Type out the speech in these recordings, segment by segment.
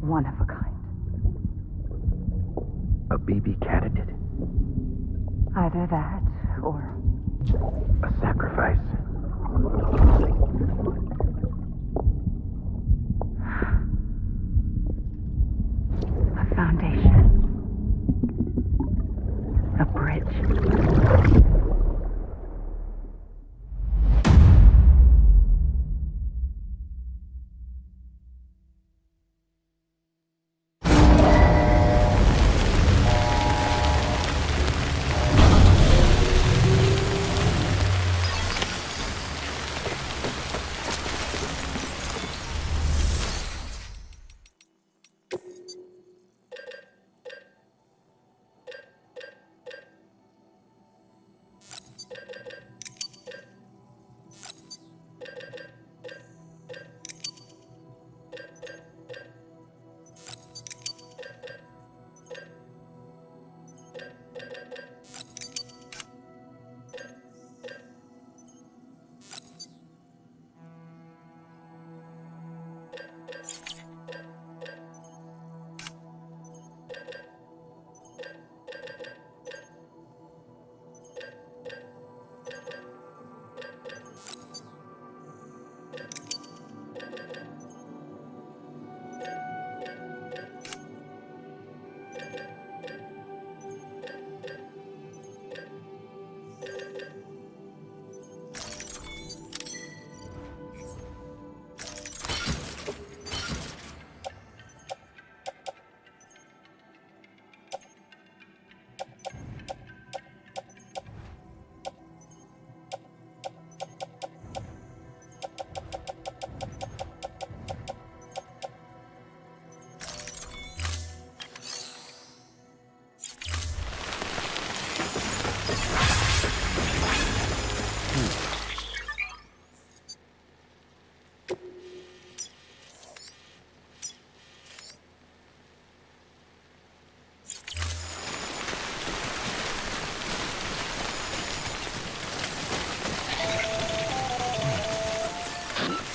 one of a kind. A baby candidate? Either that, or... a sacrifice? A foundation. A bridge.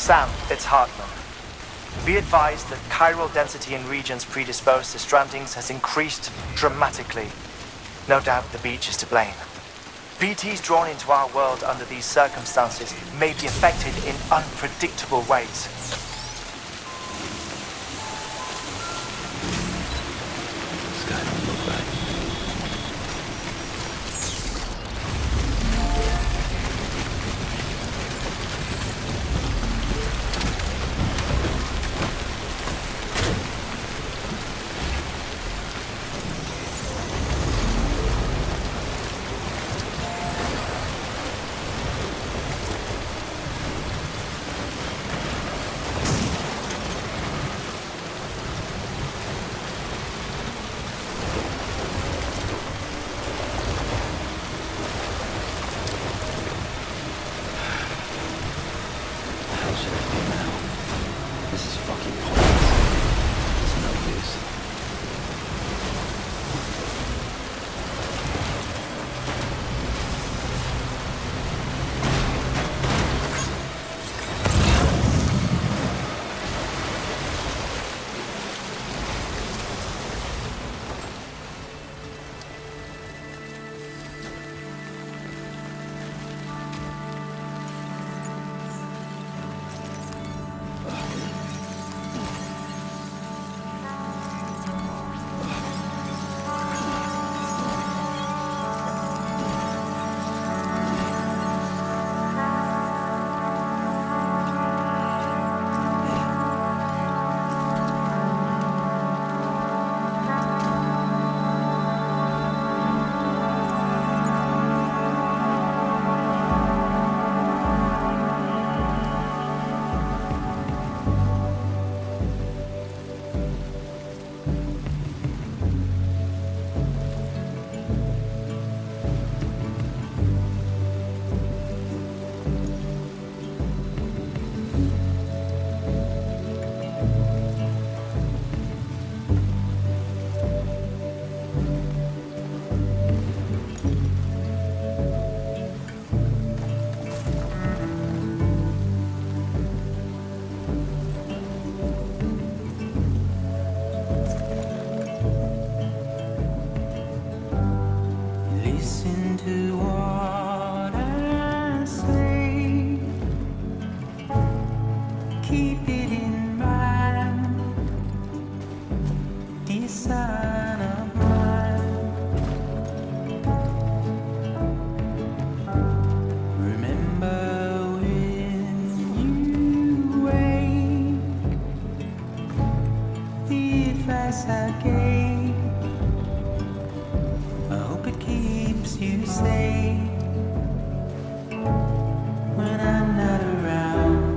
Sam, it's Hartman. Be advised that chiral density in regions predisposed to strandings has increased dramatically. No doubt the beach is to blame. BTs drawn into our world under these circumstances may be affected in unpredictable ways. This guy don't look right. price I gave. I hope it keeps you safe when I'm not around.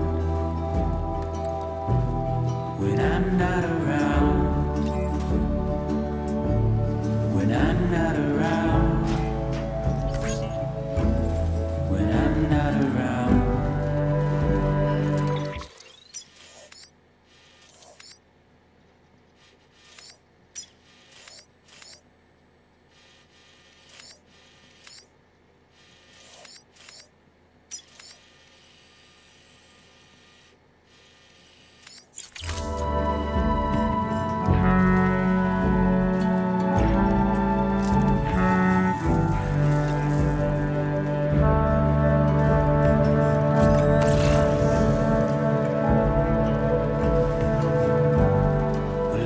When I'm not around. When I'm not around. When I'm not around.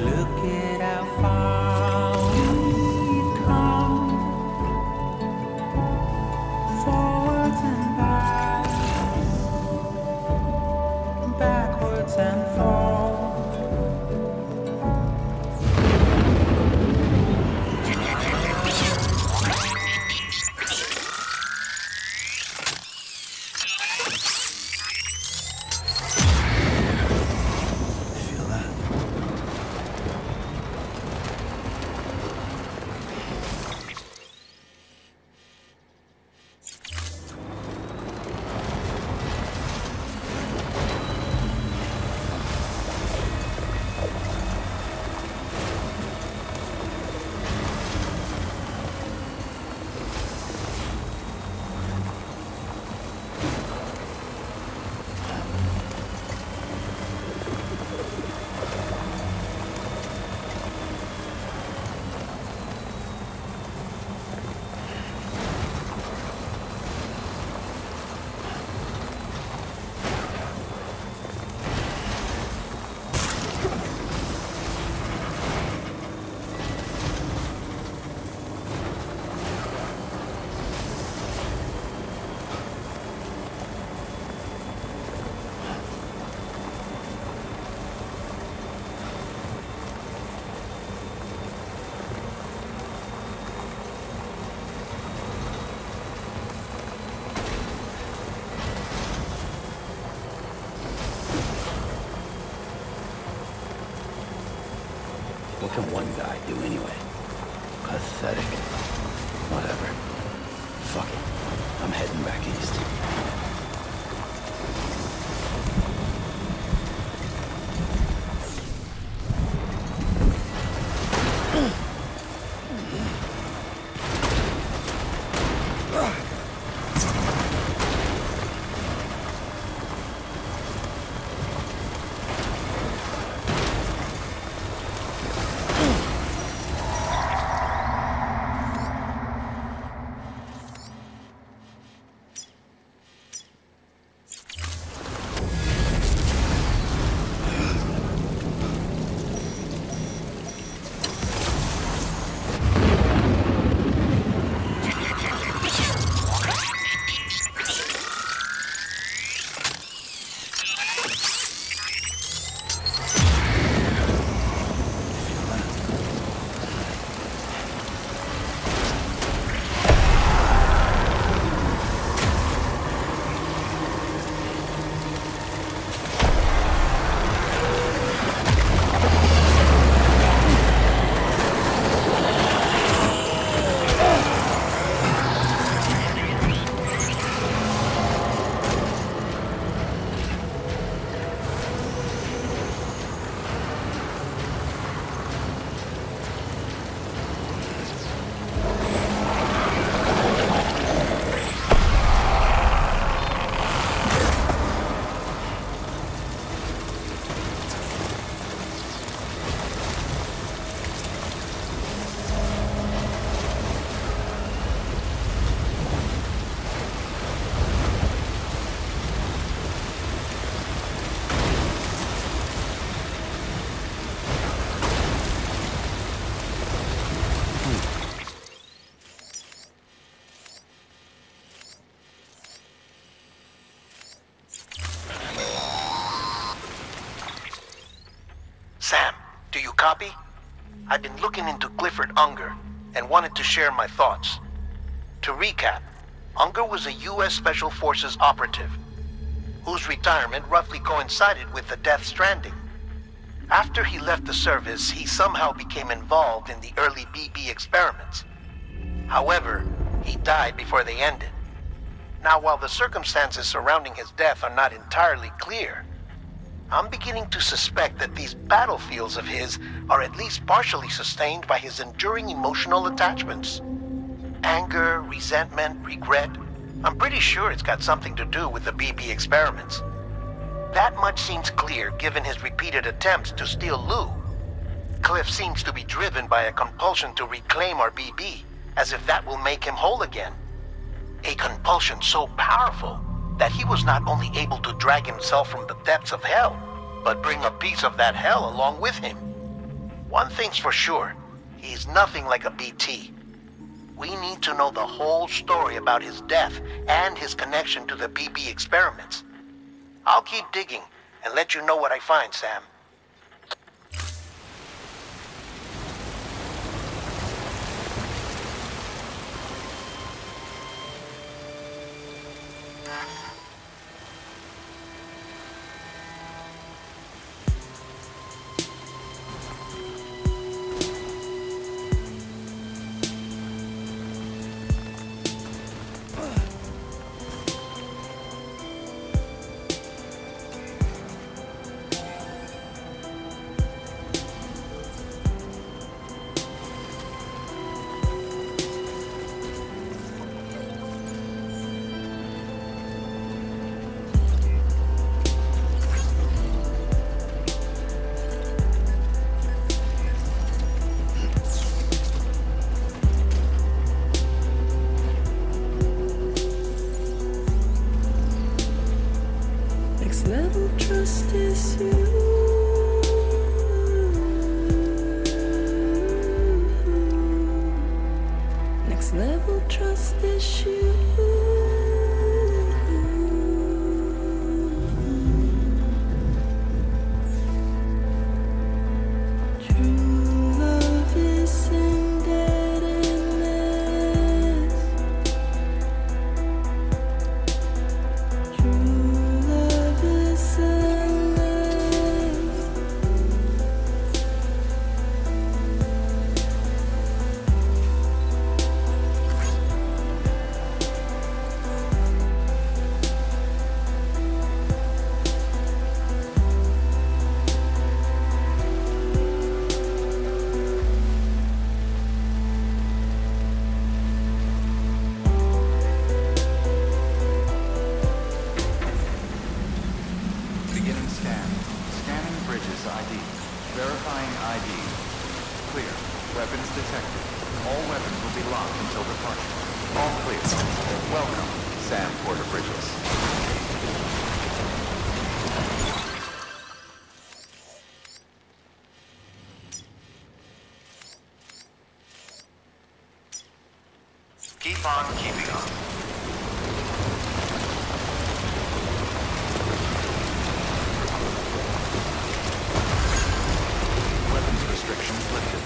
Look at how far we've come, forwards and backwards and forwards. Feel that? What can one guy do anyway? Pathetic. Whatever. Fuck it. I'm heading back east. Sam, do you copy? I've been looking into Clifford Unger and wanted to share my thoughts. To recap, Unger was a U.S. Special Forces operative whose retirement roughly coincided with the Death Stranding. After he left the service, he somehow became involved in the early BB experiments. However, he died before they ended. Now, while the circumstances surrounding his death are not entirely clear, I'm beginning to suspect that these battlefields of his are at least partially sustained by his enduring emotional attachments. Anger, resentment, regret. I'm pretty sure it's got something to do with the BB experiments. That much seems clear given his repeated attempts to steal Lou. Cliff seems to be driven by a compulsion to reclaim our BB, as if that will make him whole again. A compulsion so powerful that he was not only able to drag himself from the depths of hell, but bring a piece of that hell along with him. One thing's for sure, he's nothing like a BT. We need to know the whole story about his death and his connection to the BB experiments. I'll keep digging and let you know what I find, Sam. Next level trust is you. Next level trust is you. True love is embedded in this. True love is endless. Beginning scan. Scanning bridges ID. Verifying ID. Clear. Weapons detected. All weapons will be locked until departure. All clear. Welcome, Sam Porter Bridges. Keep on keeping on. Weapons restrictions lifted.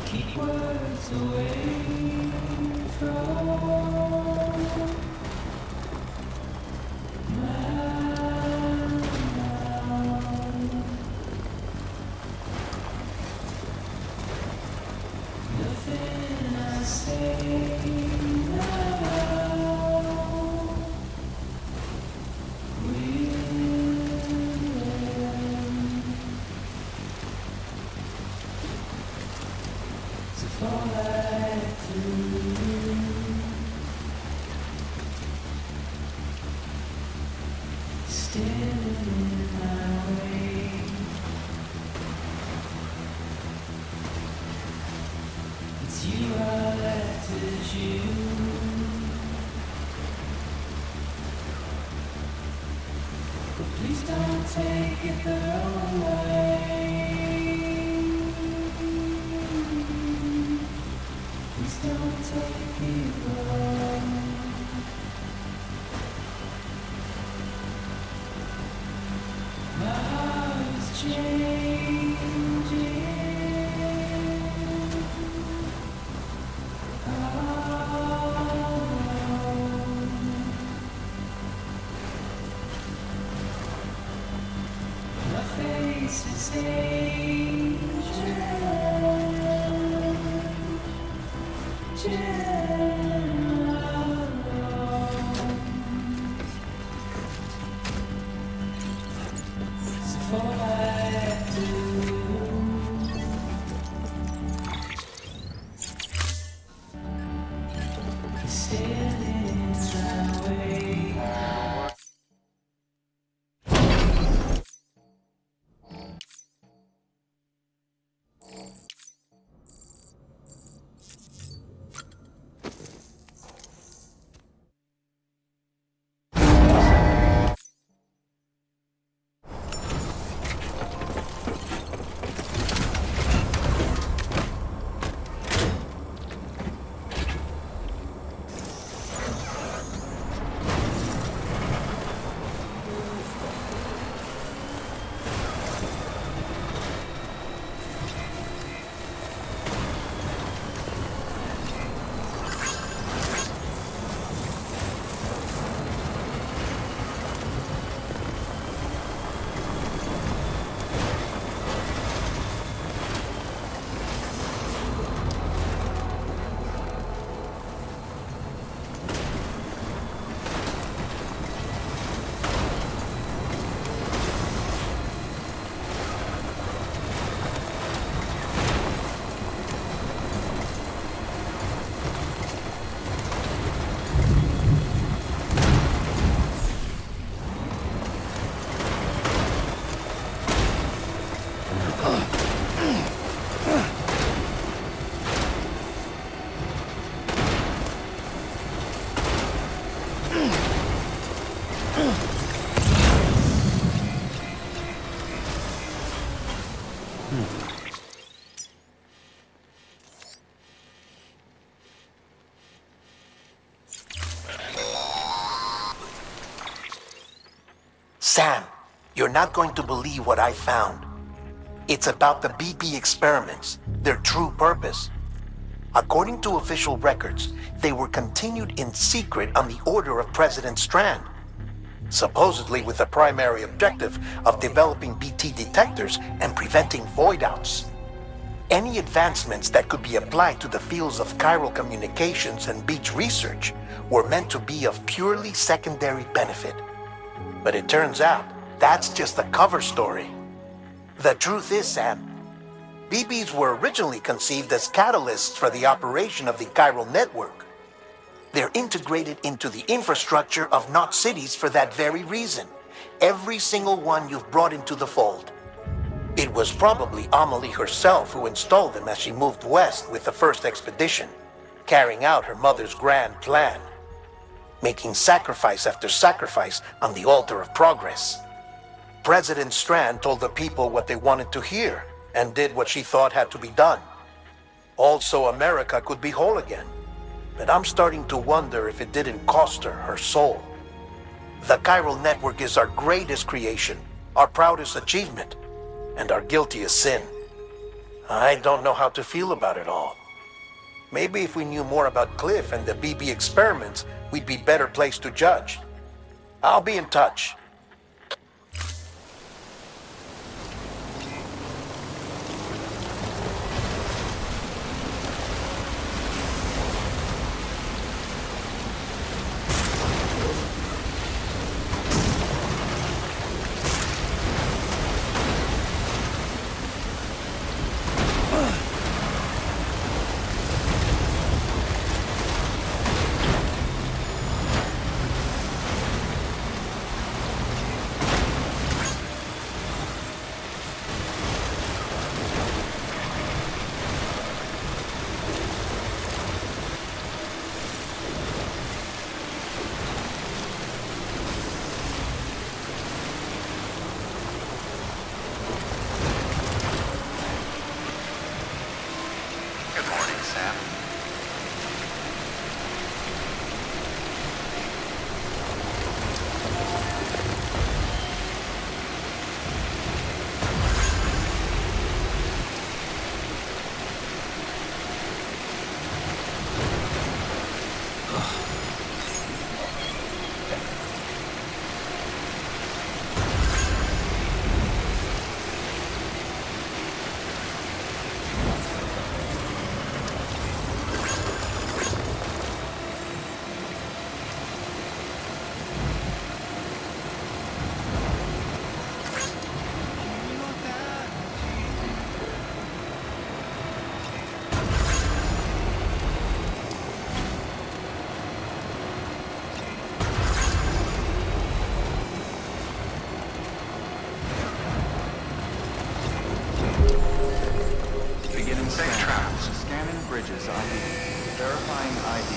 Keep words away from my mouth. Sam, you're not going to believe what I found. It's about the BP experiments, their true purpose. According to official records, they were continued in secret on the order of President Strand, supposedly with the primary objective of developing BT detectors and preventing void-outs. Any advancements that could be applied to the fields of chiral communications and beach research were meant to be of purely secondary benefit. But it turns out, that's just a cover story. The truth is, Sam, BBs were originally conceived as catalysts for the operation of the chiral network. They're integrated into the infrastructure of Knot cities for that very reason. Every single one you've brought into the fold. It was probably Amelie herself who installed them as she moved west with the first expedition, carrying out her mother's grand plan, making sacrifice after sacrifice on the altar of progress. President Strand told the people what they wanted to hear and did what she thought had to be done. Also, America could be whole again. But I'm starting to wonder if it didn't cost her her soul. The chiral network is our greatest creation, our proudest achievement, and our guiltiest sin. I don't know how to feel about it all. Maybe if we knew more about Cliff and the BB experiments, we'd be better placed to judge. I'll be in touch. Bridges ID. Verifying ID.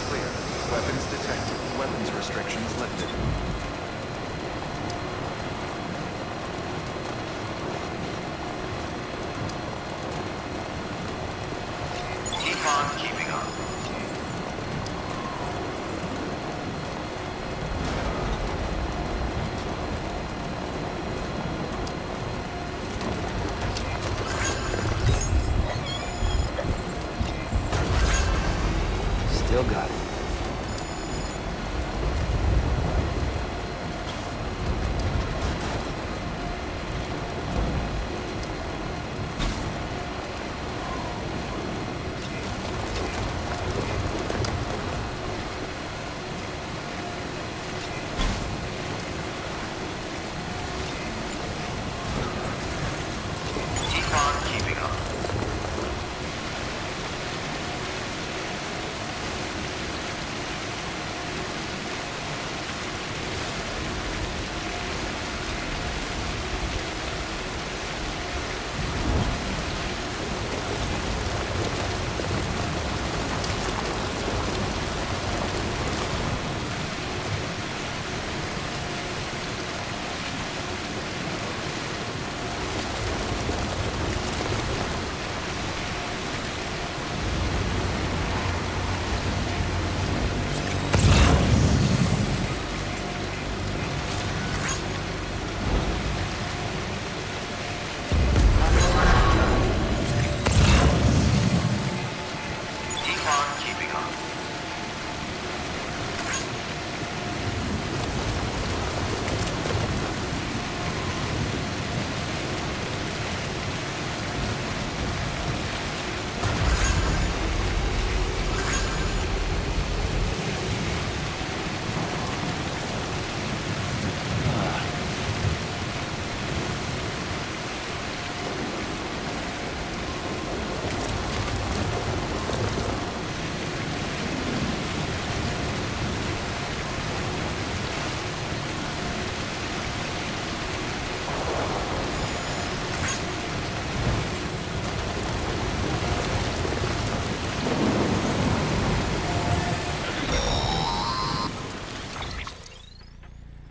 Clear. Weapons detected. Weapons restrictions lifted. Keep on keeping on. Still got it. Keep on keeping on. Keep on keeping on.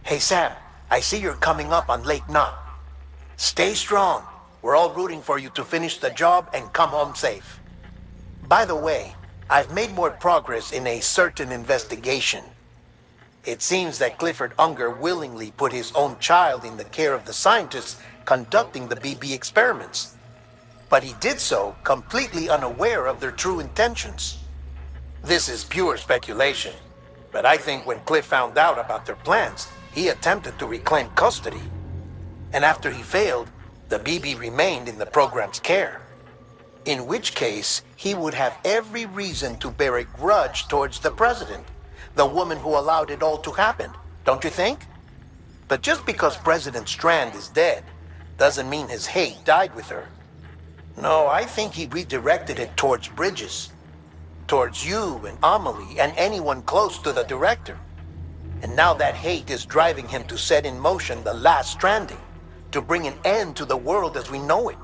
Hey Sam, I see you're coming up on Lake Knot. Stay strong. We're all rooting for you to finish the job and come home safe. By the way, I've made more progress in a certain investigation. It seems that Clifford Unger willingly put his own child in the care of the scientists conducting the BB experiments. But he did so completely unaware of their true intentions. This is pure speculation, but I think when Cliff found out about their plans, he attempted to reclaim custody. And after he failed, the BB remained in the program's care. In which case, he would have every reason to bear a grudge towards the president, the woman who allowed it all to happen, don't you think? But just because President Strand is dead, doesn't mean his hate died with her. No, I think he redirected it towards Bridges. Towards you and Amelie and anyone close to the director. And now that hate is driving him to set in motion the last Stranding, to bring an end to the world as we know it.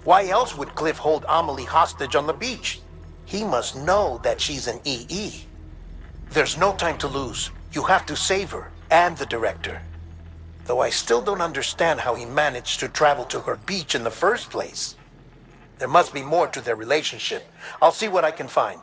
Why else would Cliff hold Amelie hostage on the beach? He must know that she's an EE. There's no time to lose. You have to save her and the director. Though I still don't understand how he managed to travel to her beach in the first place. There must be more to their relationship. I'll see what I can find.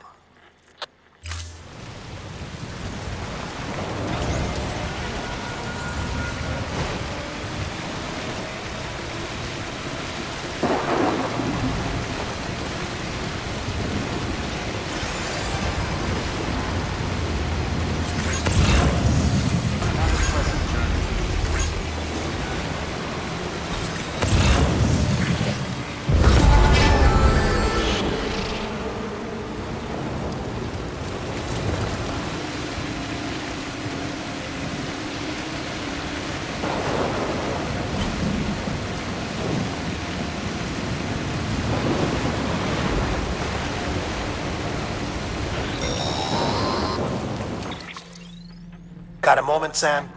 Got a moment, Sam?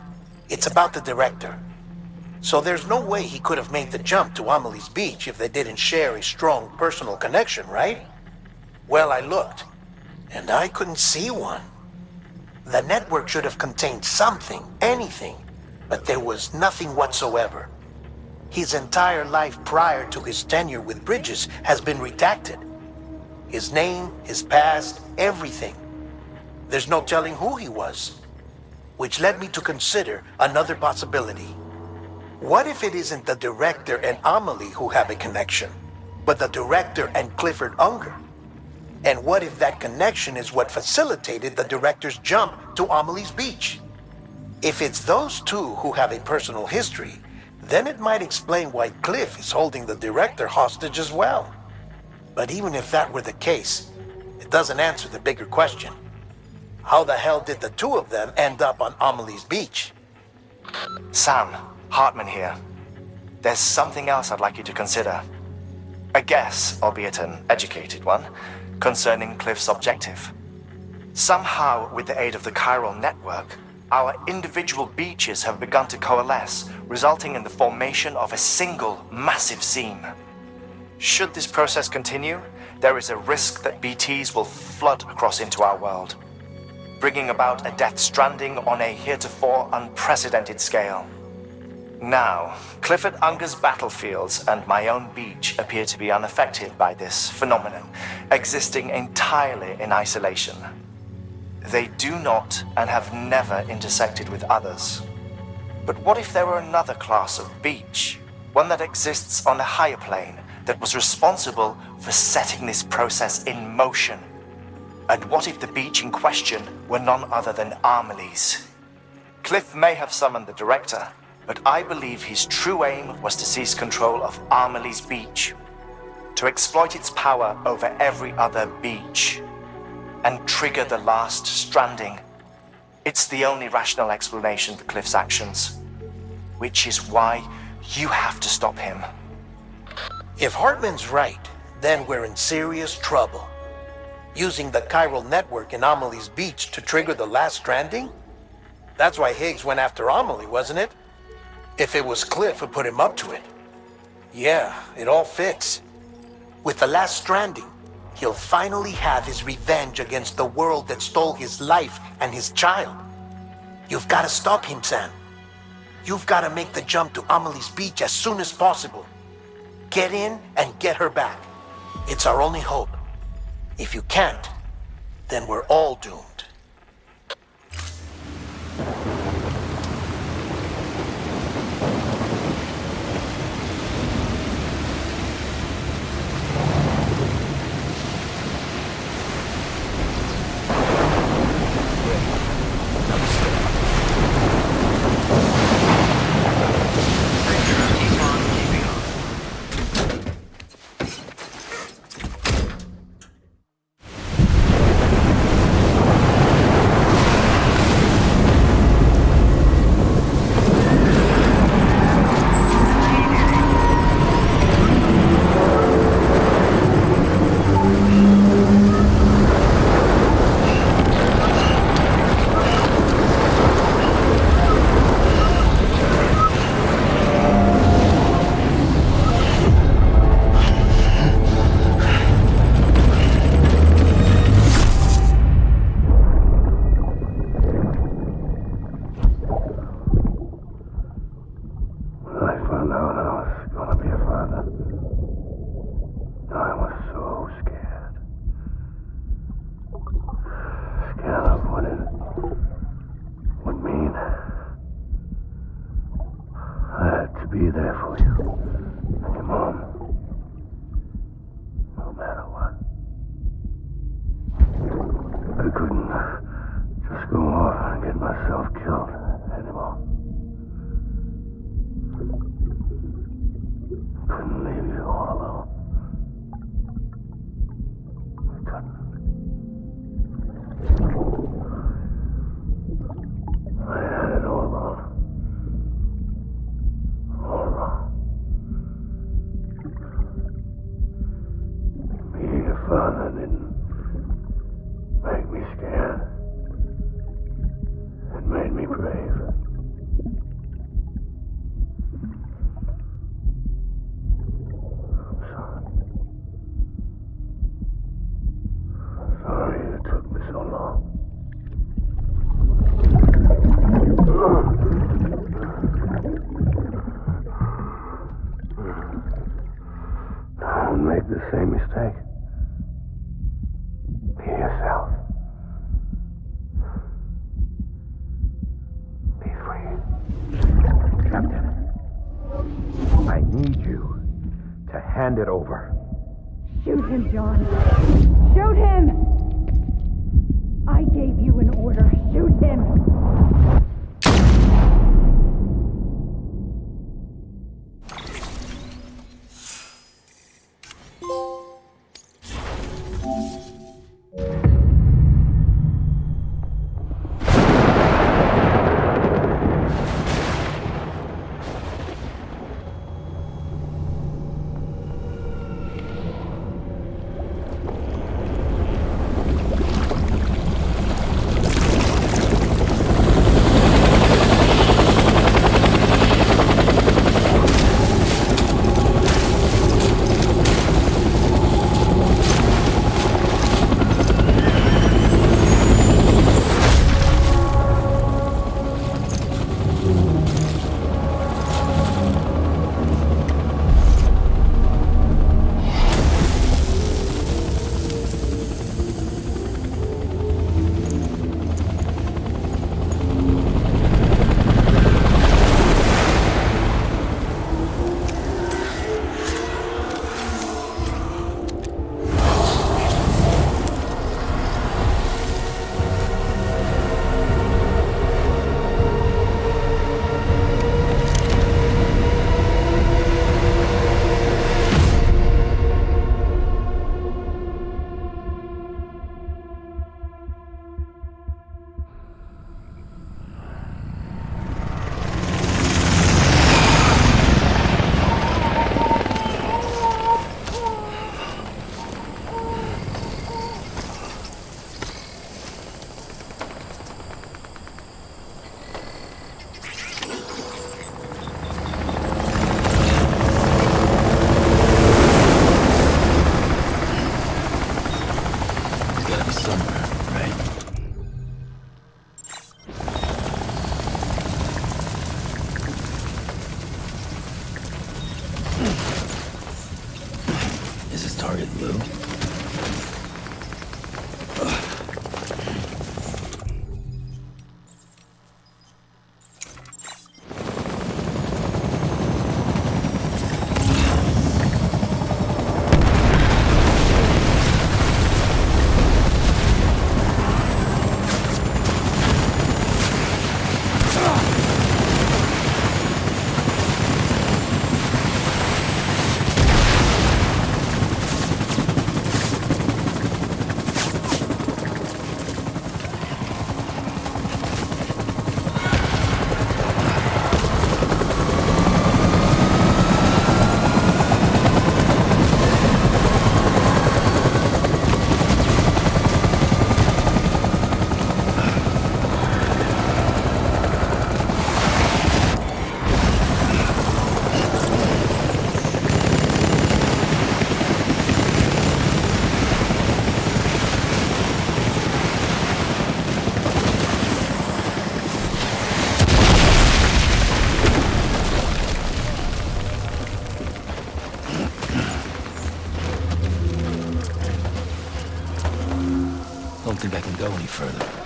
It's about the director. So there's no way he could have made the jump to Amelie's beach if they didn't share a strong personal connection, right? Well, I looked, and I couldn't see one. The network should have contained something, anything, but there was nothing whatsoever. His entire life prior to his tenure with Bridges has been redacted. His name, his past, everything. There's no telling who he was. Which led me to consider another possibility. What if it isn't the director and Amelie who have a connection, but the director and Clifford Unger? And what if that connection is what facilitated the director's jump to Amelie's beach? If it's those two who have a personal history, then it might explain why Cliff is holding the director hostage as well. But even if that were the case, it doesn't answer the bigger question. How the hell did the two of them end up on Amelie's beach? Sam, Hartman here. There's something else I'd like you to consider. A guess, albeit an educated one, concerning Cliff's objective. Somehow, with the aid of the chiral network, our individual beaches have begun to coalesce, resulting in the formation of a single massive seam. Should this process continue, there is a risk that BTs will flood across into our world, bringing about a death stranding on a heretofore unprecedented scale. Now, Clifford Unger's battlefields and my own beach appear to be unaffected by this phenomenon, existing entirely in isolation. They do not and have never intersected with others. But what if there were another class of beach, one that exists on a higher plane, that was responsible for setting this process in motion? And what if the beach in question were none other than Amelie's? Cliff may have summoned the director, but I believe his true aim was to seize control of Amelie's beach, to exploit its power over every other beach, and trigger the last stranding. It's the only rational explanation for Cliff's actions, which is why you have to stop him. If Hartman's right, then we're in serious trouble. Using the chiral network in Amelie's beach to trigger the last stranding? That's why Higgs went after Amelie, wasn't it? If it was Cliff who put him up to it. Yeah, it all fits. With the last stranding, he'll finally have his revenge against the world that stole his life and his child. You've got to stop him, Sam. You've got to make the jump to Amelie's beach as soon as possible. Get in and get her back. It's our only hope. If you can't, then we're all doomed. Be there for you and your mom, no matter what. I couldn't just go off and get myself killed anymore. Couldn't leave you all alone. I couldn't. I had it all wrong. Being a father didn't make me scared. It made me brave. sake. Be yourself. Be free. Captain, I need you to hand it over. Shoot him, John. Shoot him! I gave you an order. Shoot him! think I can go any further.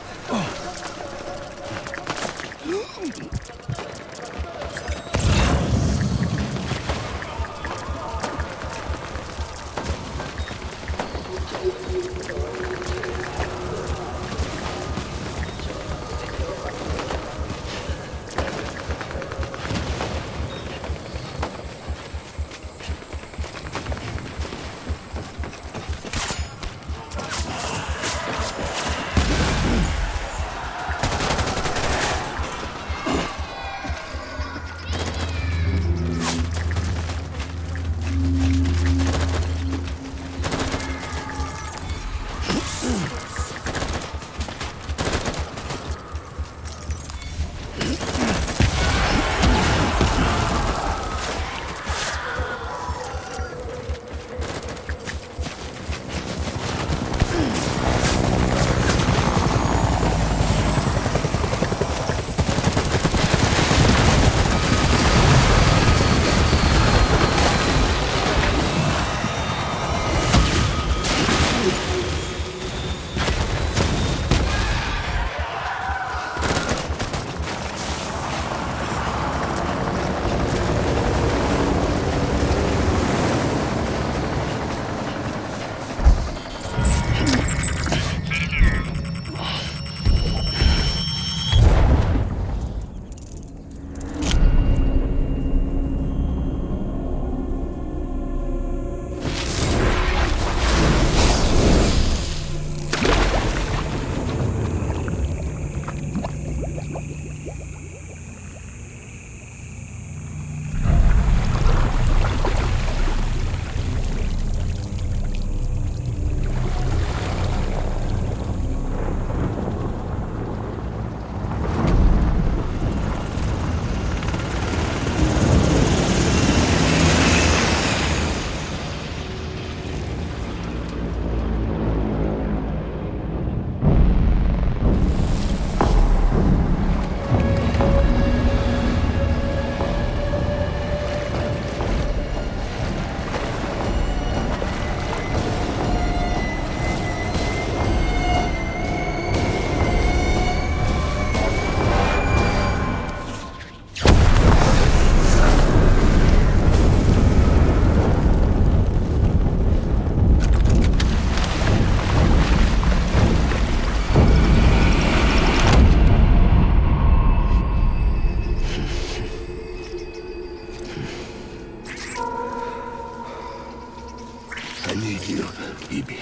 baby.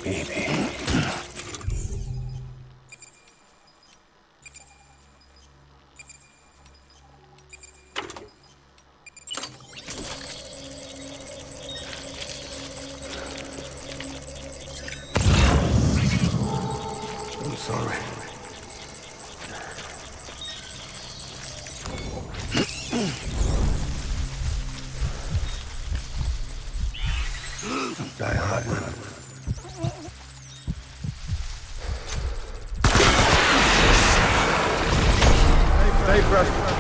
Baby. I'm sorry. Die hard, man. Hey, brother.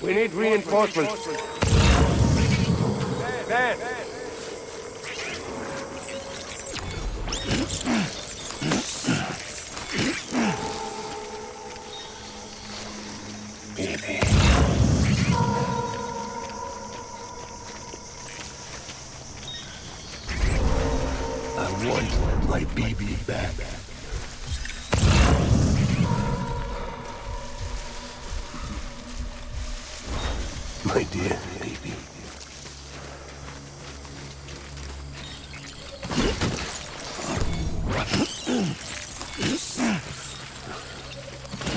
We need reinforcements. Man. Baby. I want my baby back. My dear baby.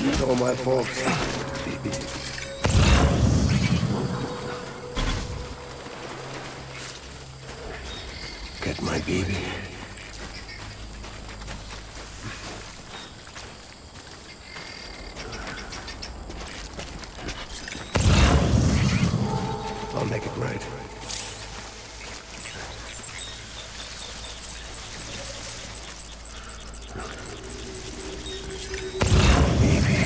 It's all my fault, baby. Get my baby. I'll make it right. Baby.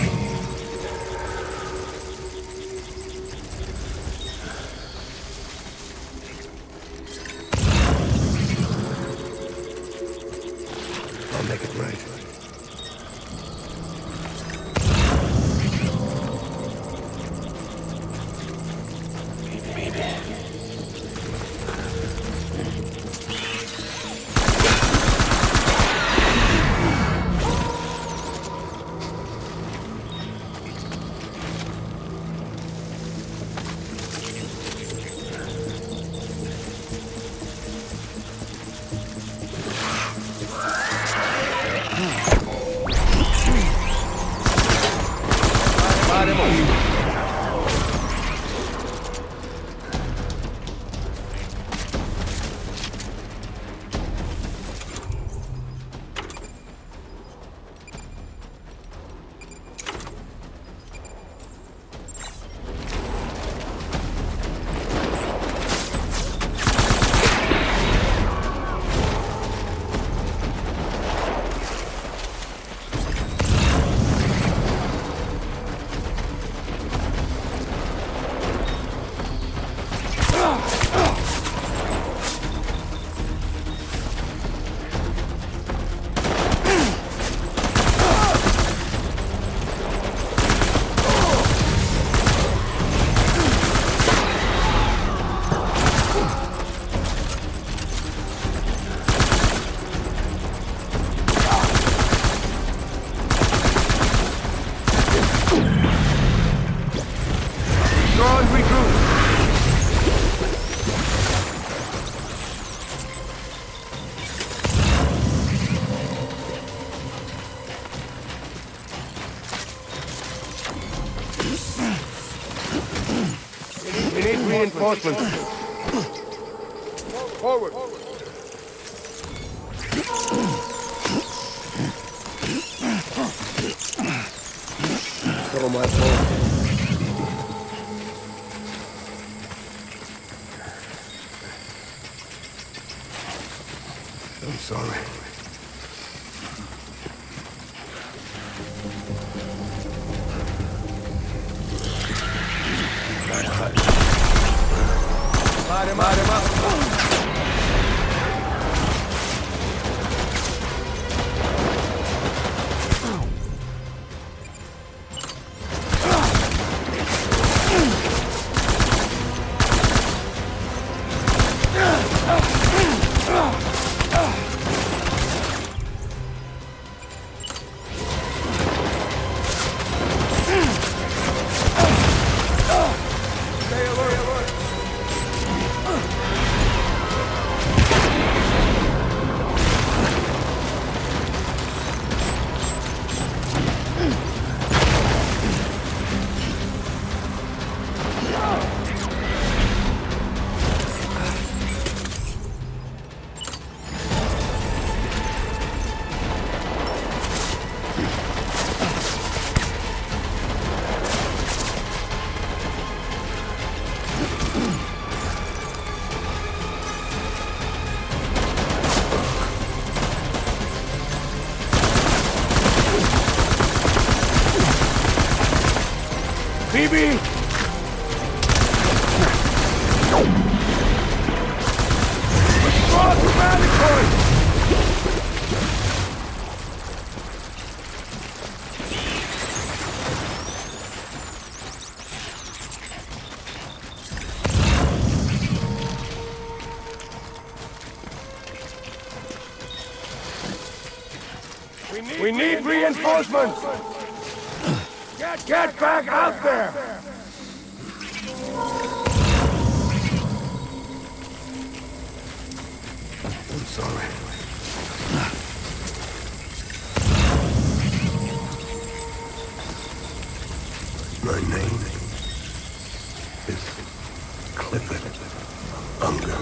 I'll make it right. Reinforcements. Forward. Oh, my fault. I'm sorry. Light him up. BB! Withdraw dramatically! We need reinforcements! Get back out there! I'm sorry. My name is Clifford Unger.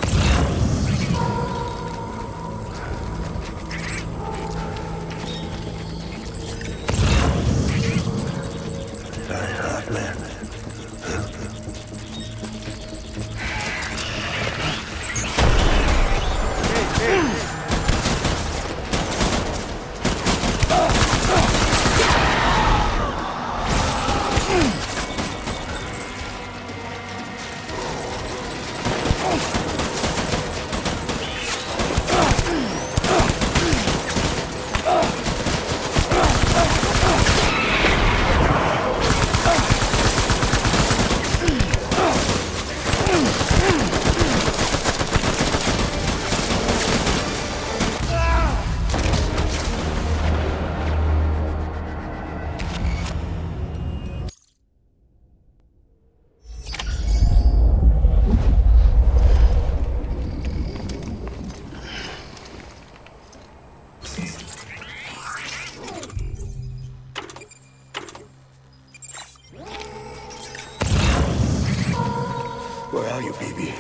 Where are you, BB?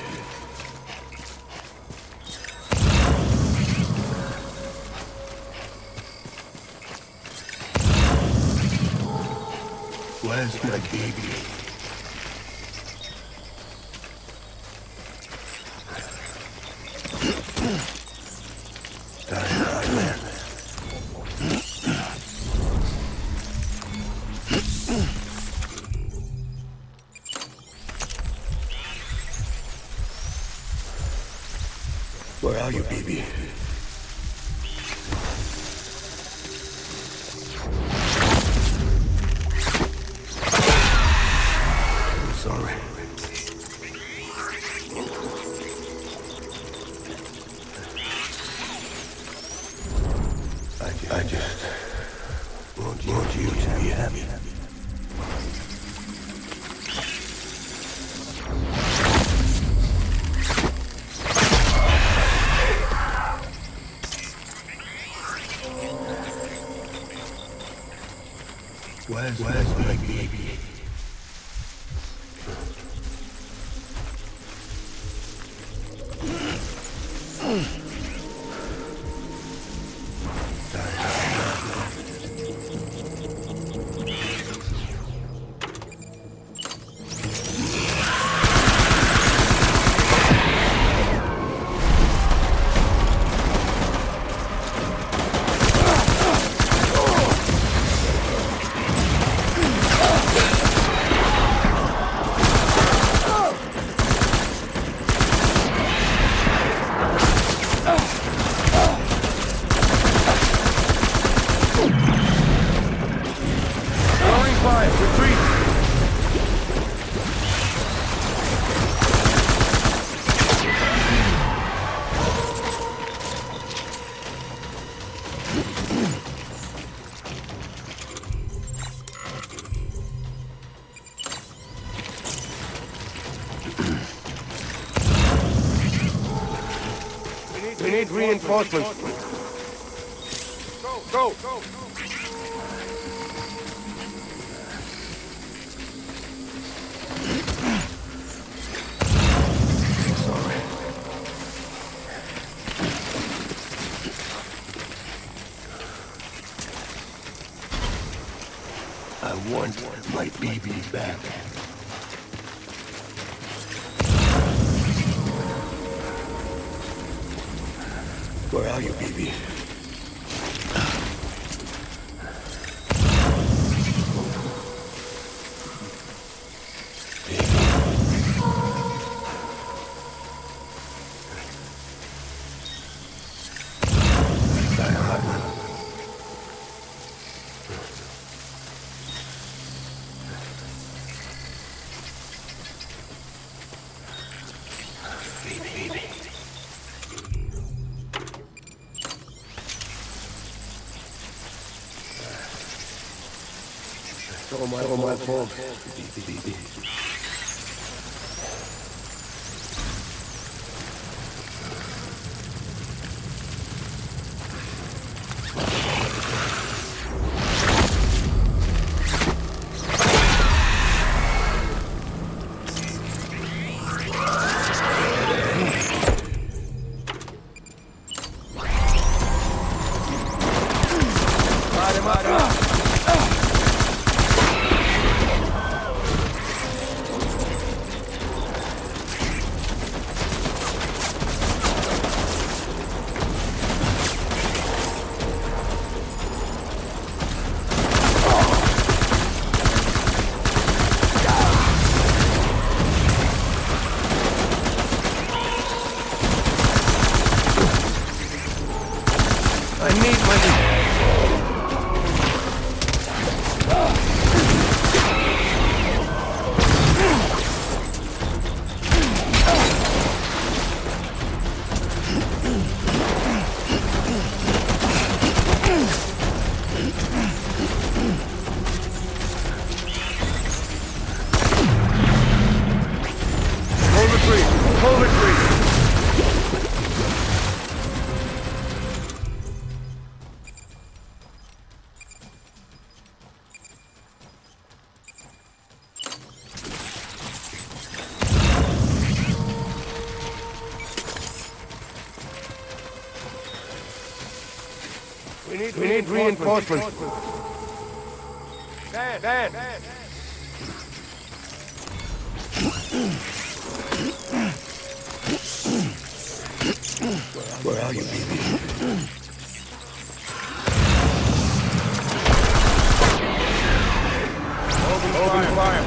Where's my baby? Where are you, baby? I'm sorry. I just want you to be happy. Where's my baby? We need reinforcements. Go! Sorry. I want my baby back. Where are you, baby? All my fault. Baby. We need reinforcements. Dad. Where are you, baby? Open fire.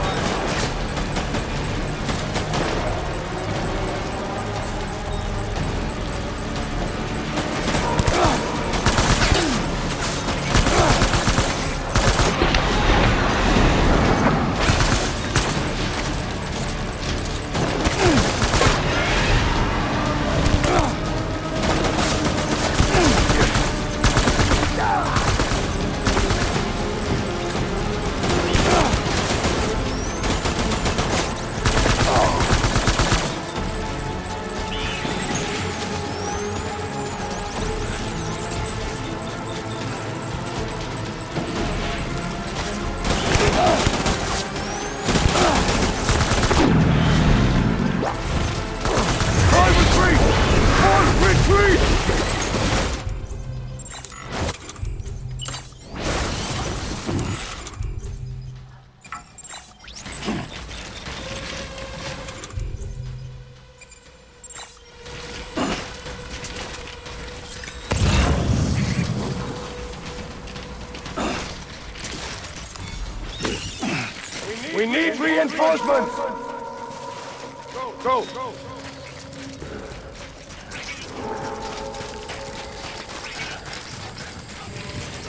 We need reinforcements! Go!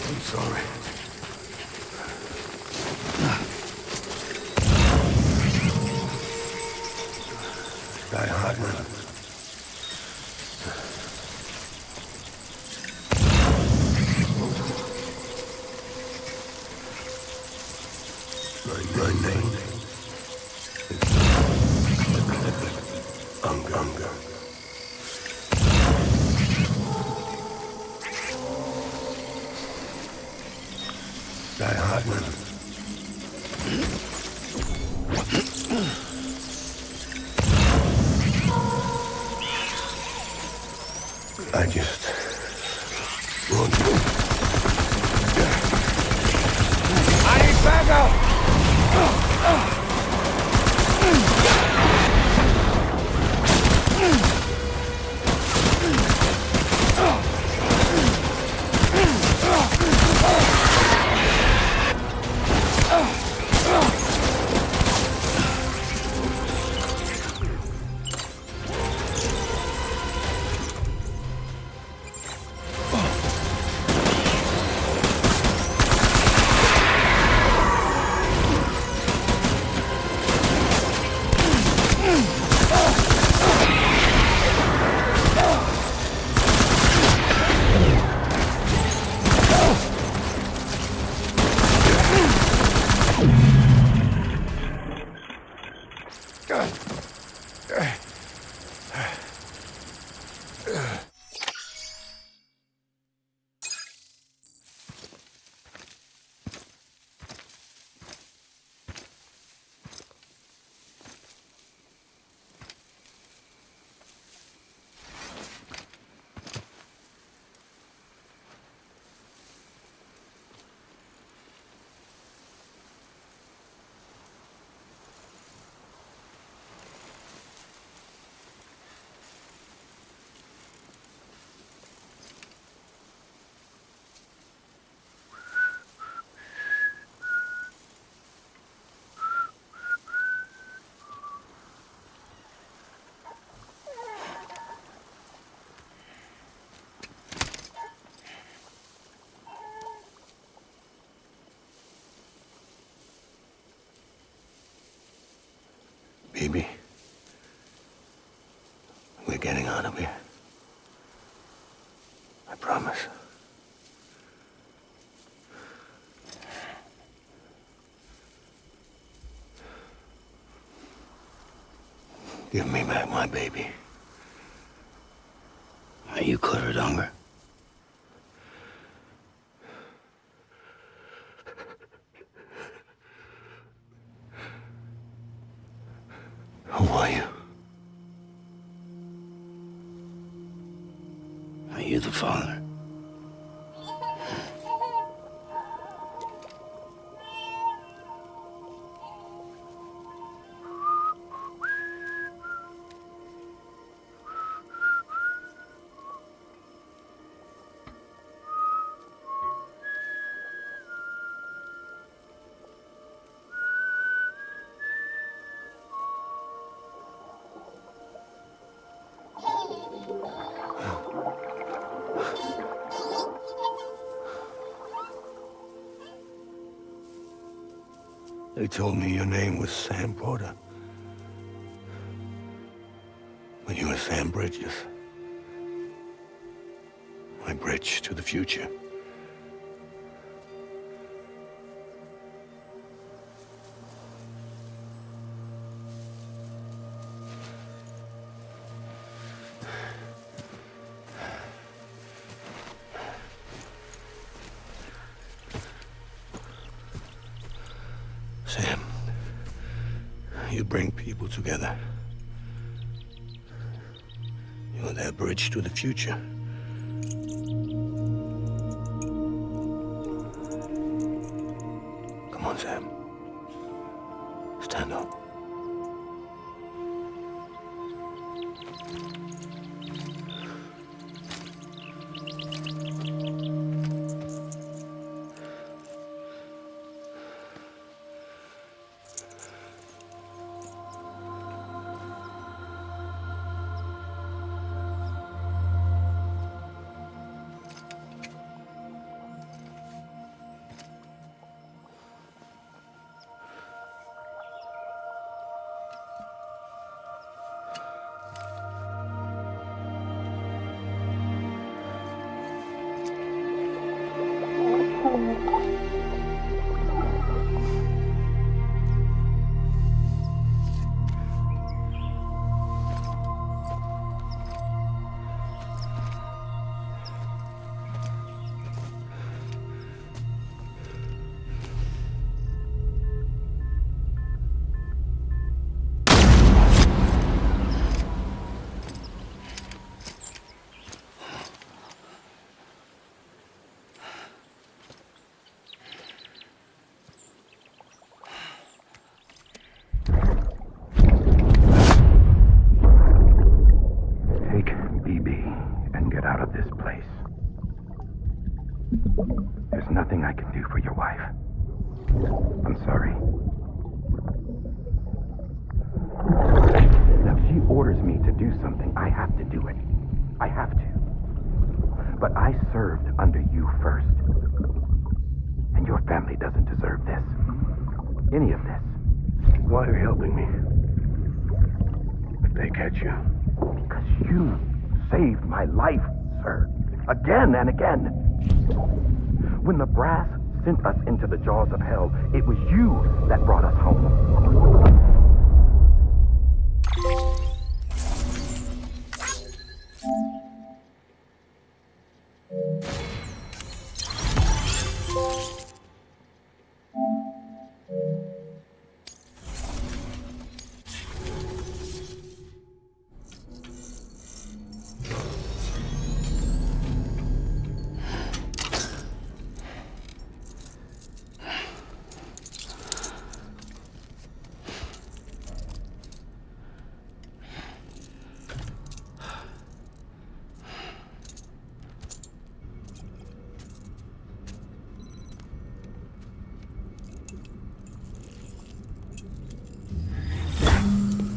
I'm sorry. Die Hartman. My name is I just want to... I need backup! Baby, we're getting out of here. I promise. Give me back my baby. Are you cleared, Unger? Who are you? Are you the father? They told me your name was Sam Porter. But you were Sam Bridges. My bridge to the future. Sam, you bring people together. You're their bridge to the future. Come on, Sam. Stand up. get out of this place. There's nothing I can do for your wife. I'm sorry. Now, if she orders me to do something, I have to do it. I have to. But I served under you first. And your family doesn't deserve this. Any of this. Why are you helping me? If they catch you. Because you saved my life, sir. Again and again. When the brass sent us into the jaws of hell, it was you that brought us home.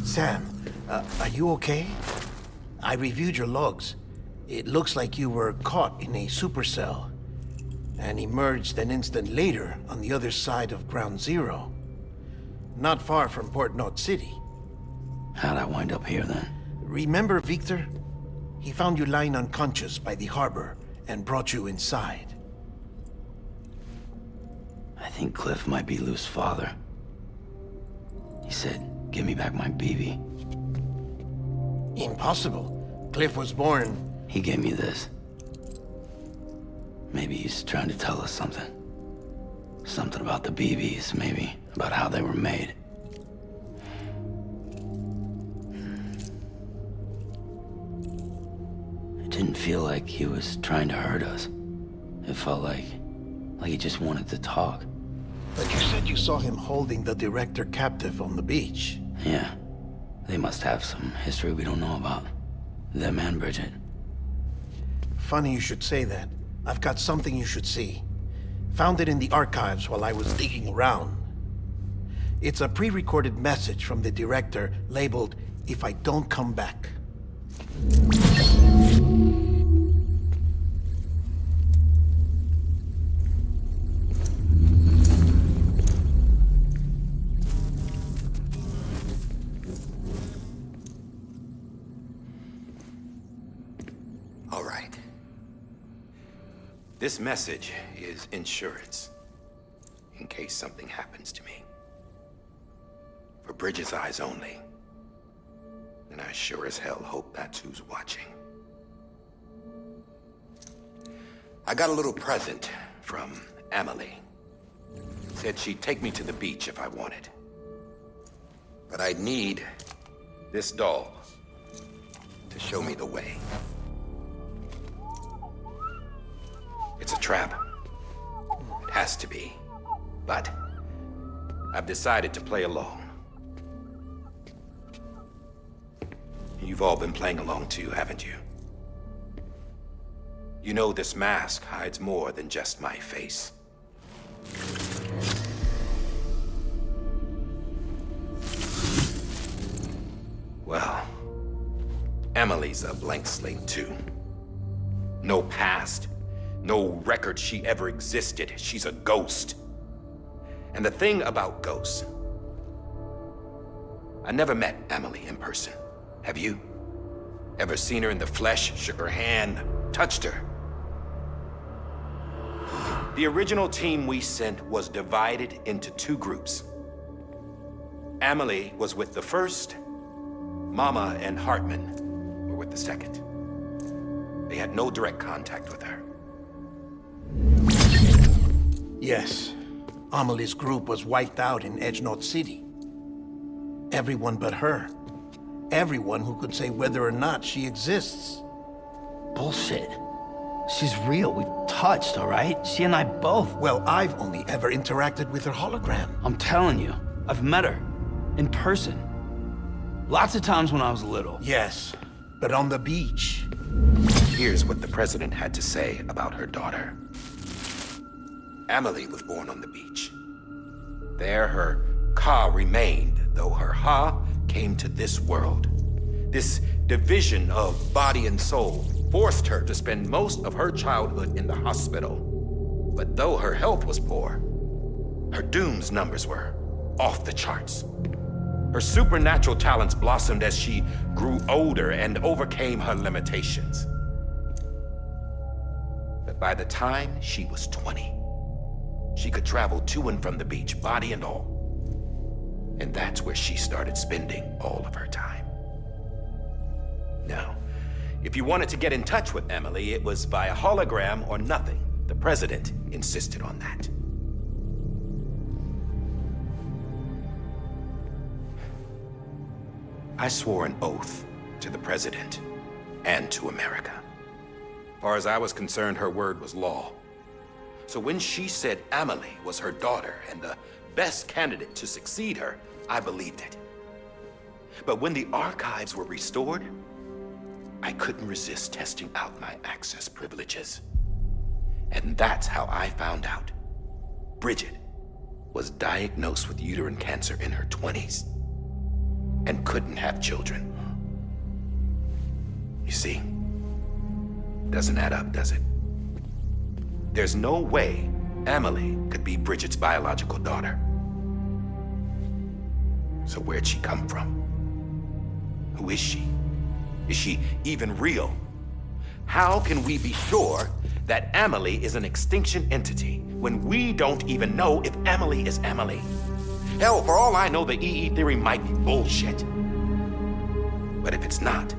Sam, are you okay? I reviewed your logs. It looks like you were caught in a supercell and emerged an instant later on the other side of Ground Zero. Not far from Port Knot City. How'd I wind up here then? Remember Victor? He found you lying unconscious by the harbor and brought you inside. I think Cliff might be Lou's father. He said, give me back my BB. Impossible. Cliff was born... He gave me this. Maybe he's trying to tell us something. Something about the BBs, maybe. About how they were made. It didn't feel like he was trying to hurt us. It felt like he just wanted to talk. But you said you saw him holding the director captive on the beach. Yeah. They must have some history we don't know about. Them and Bridget. Funny you should say that. I've got something you should see. Found it in the archives while I was digging around. It's a pre-recorded message from the director labeled, "If I don't come back." All right. This message is insurance, in case something happens to me. For Bridget's eyes only. And I sure as hell hope that's who's watching. I got a little present from Emily. Said she'd take me to the beach if I wanted. But I'd need this doll to show me the way. It's a trap. It has to be. But I've decided to play along. You've all been playing along too, haven't you? You know this mask hides more than just my face. Well, Emily's a blank slate too. No past. No record she ever existed. She's a ghost. And the thing about ghosts, I never met Emily in person. Have you? Ever seen her in the flesh, shook her hand, touched her? The original team we sent was divided into two groups. Emily was with the first. Mama and Hartman were with the second. They had no direct contact with her. Yes. Amelie's group was wiped out in Edge Knot City. Everyone but her. Everyone who could say whether or not she exists. Bullshit. She's real. We've touched, all right? She and I both. Well, I've only ever interacted with her hologram. I'm telling you, I've met her. In person. Lots of times when I was little. Yes, but on the beach. Here's what the president had to say about her daughter. Amelie was born on the beach. There, her Ka remained, though her Ha came to this world. This division of body and soul forced her to spend most of her childhood in the hospital. But though her health was poor, her Doom's numbers were off the charts. Her supernatural talents blossomed as she grew older and overcame her limitations. But by the time she was 20, she could travel to and from the beach, body and all. And that's where she started spending all of her time. Now, if you wanted to get in touch with Emily, it was via hologram or nothing. The president insisted on that. I swore an oath to the president and to America. As far as I was concerned, her word was law. So when she said Amelie was her daughter and the best candidate to succeed her, I believed it. But when the archives were restored, I couldn't resist testing out my access privileges. And that's how I found out Bridget was diagnosed with uterine cancer in her 20s and couldn't have children. You see, doesn't add up, does it? There's no way Amelie could be Bridget's biological daughter. So where'd she come from? Who is she? Is she even real? How can we be sure that Amelie is an extinction entity when we don't even know if Amelie is Amelie? Hell, for all I know, the EE theory might be bullshit. But if it's not,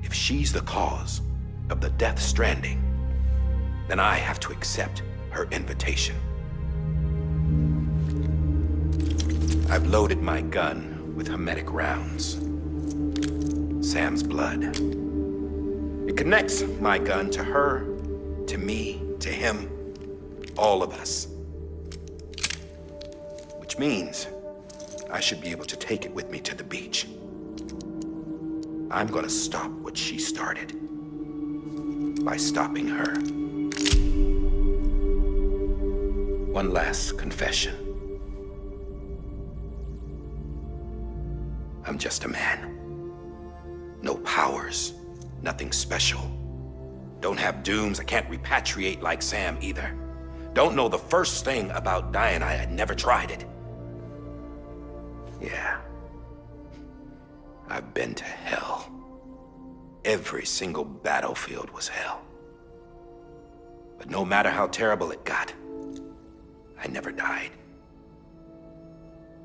if she's the cause of the death stranding, then I have to accept her invitation. I've loaded my gun with hermetic rounds. Sam's blood. It connects my gun to her, to me, to him, all of us. Which means I should be able to take it with me to the beach. I'm gonna stop what she started by stopping her. One last confession. I'm just a man. No powers, nothing special. Don't have dooms, I can't repatriate like Sam either. Don't know the first thing about dying, I had never tried it. Yeah. I've been to hell. Every single battlefield was hell. But no matter how terrible it got, I never died.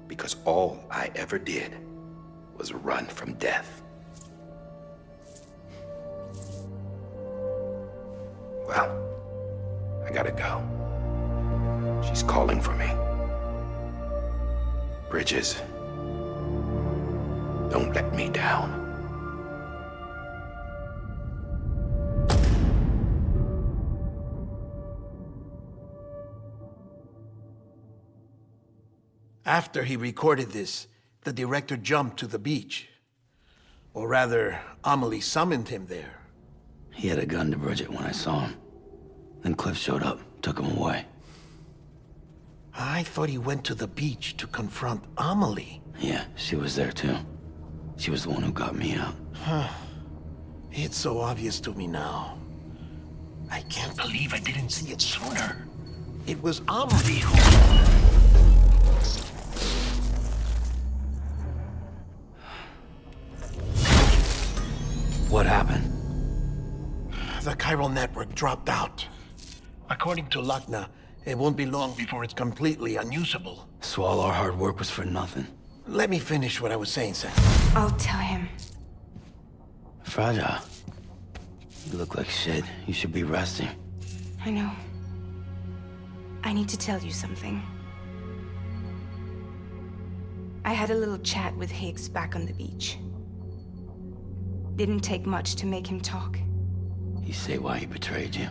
Because all I ever did was run from death. Well, I gotta go. She's calling for me. Bridges, don't let me down. After he recorded this, the director jumped to the beach. Or rather, Amelie summoned him there. He had a gun to Bridget when I saw him. Then Cliff showed up, took him away. I thought he went to the beach to confront Amelie. Yeah, she was there too. She was the one who got me out. It's so obvious to me now. I can't believe I didn't see it sooner. It was Amelie who... What happened? The chiral network dropped out. According to Luckna, it won't be long before it's completely unusable. So all our hard work was for nothing. Let me finish what I was saying, Sam. I'll tell him. Fragile. You look like shit. You should be resting. I know. I need to tell you something. I had a little chat with Higgs back on the beach. Didn't take much to make him talk. You say why he betrayed you?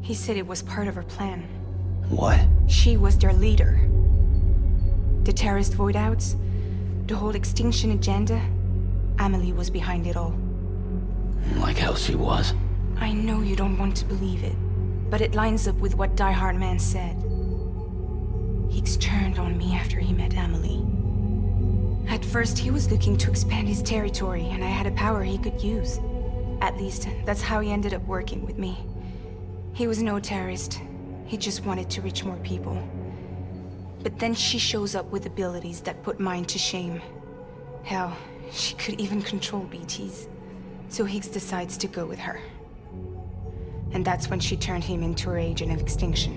He said it was part of her plan. What? She was their leader. The terrorist void outs, the whole extinction agenda. Amelie was behind it all. Like hell she was. I know you don't want to believe it, but it lines up with what Die Hard Man said. Higgs turned on me after he met Amelie. At first, he was looking to expand his territory, and I had a power he could use. At least, that's how he ended up working with me. He was no terrorist. He just wanted to reach more people. But then she shows up with abilities that put mine to shame. Hell, she could even control BTs. So Higgs decides to go with her. And that's when she turned him into her agent of extinction.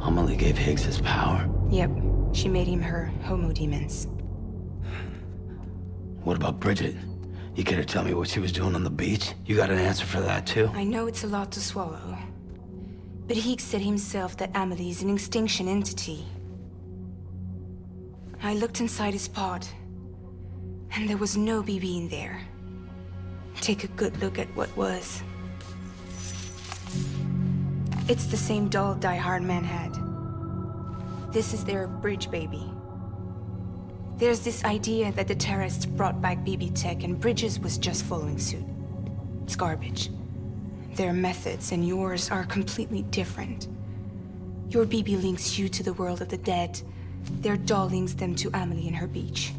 Amelie gave Higgs his power? Yep, she made him her homo demons. What about Bridget? You care to tell me what she was doing on the beach? You got an answer for that too? I know it's a lot to swallow. But Higgs said himself that Amelie is an extinction entity. I looked inside his pod, and there was no BB in there. Take a good look at what was. It's the same doll Die Hard Man had. This is their bridge baby. There's this idea that the terrorists brought back BB tech and Bridges was just following suit. It's garbage. Their methods and yours are completely different. Your BB links you to the world of the dead. Their doll links them to Amelie and her beach.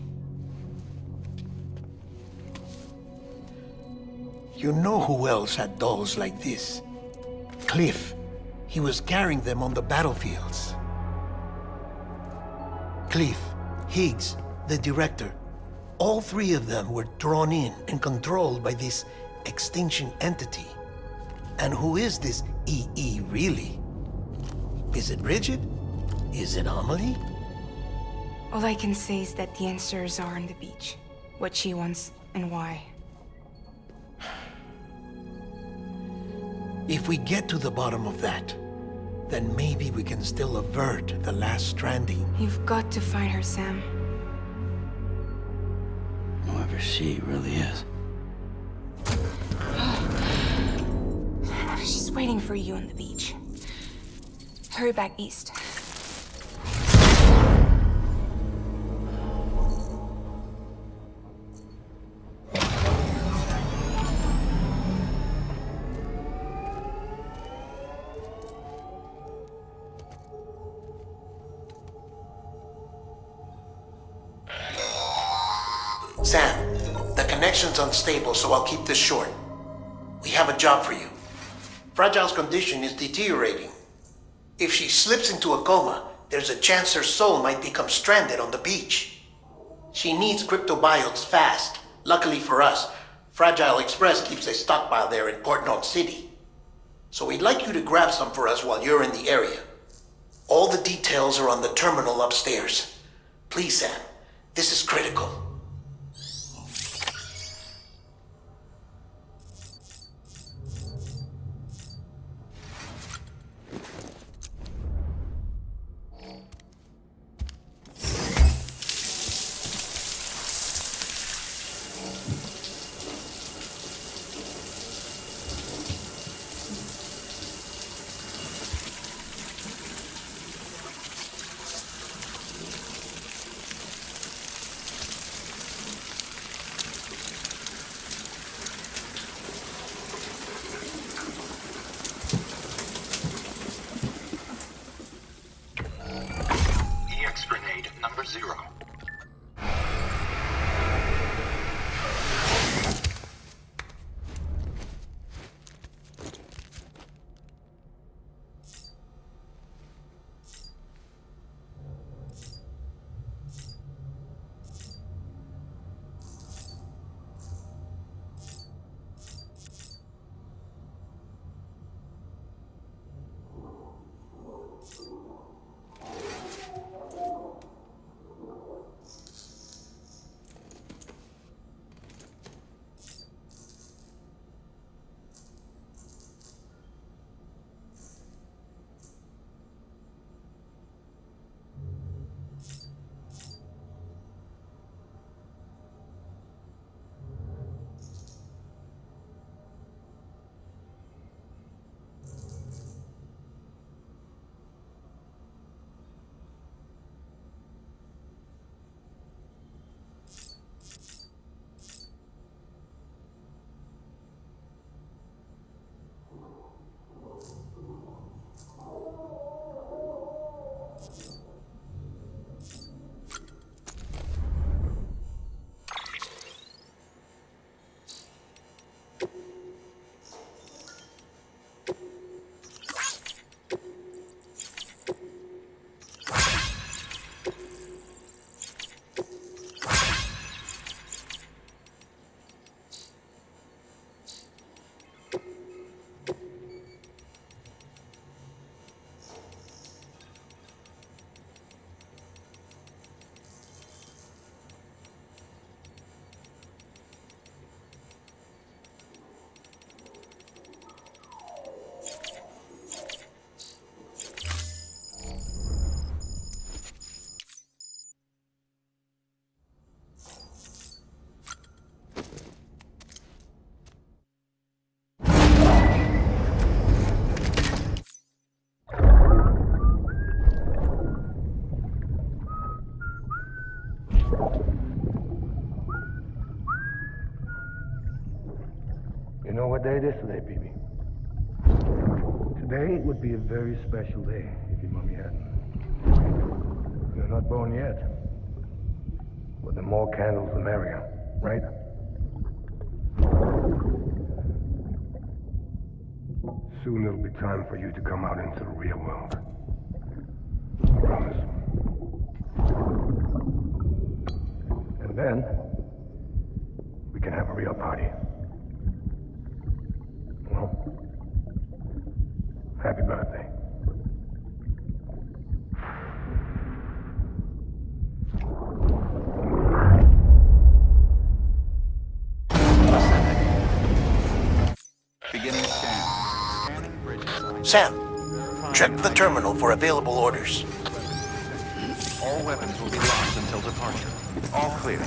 You know who else had dolls like this? Cliff. He was carrying them on the battlefields. Cliff, Higgs, the director. All three of them were drawn in and controlled by this extinction entity. And who is this EE really? Is it Bridget? Is it Amelie? All I can say is that the answers are on the beach. What she wants and why. If we get to the bottom of that, then maybe we can still avert the last stranding. You've got to find her, Sam. Whoever she really is. She's waiting for you on the beach. Hurry back east. Sam, the connection's unstable, so I'll keep this short. We have a job for you. Fragile's condition is deteriorating. If she slips into a coma, there's a chance her soul might become stranded on the beach. She needs cryptobiotes fast. Luckily for us, Fragile Express keeps a stockpile there in Port North City. So we'd like you to grab some for us while you're in the area. All the details are on the terminal upstairs. Please, Sam, this is critical. You know what day it is today, BB? Today would be a very special day if your mommy hadn't. You're not born yet. But the more candles, the merrier, right? Soon it'll be time for you to come out into the real world. I promise. And then, we can have a real party. Well, happy birthday. Beginning scan. Scanning bridges. Sam, check the terminal for available orders. All weapons will be locked until departure. All clear.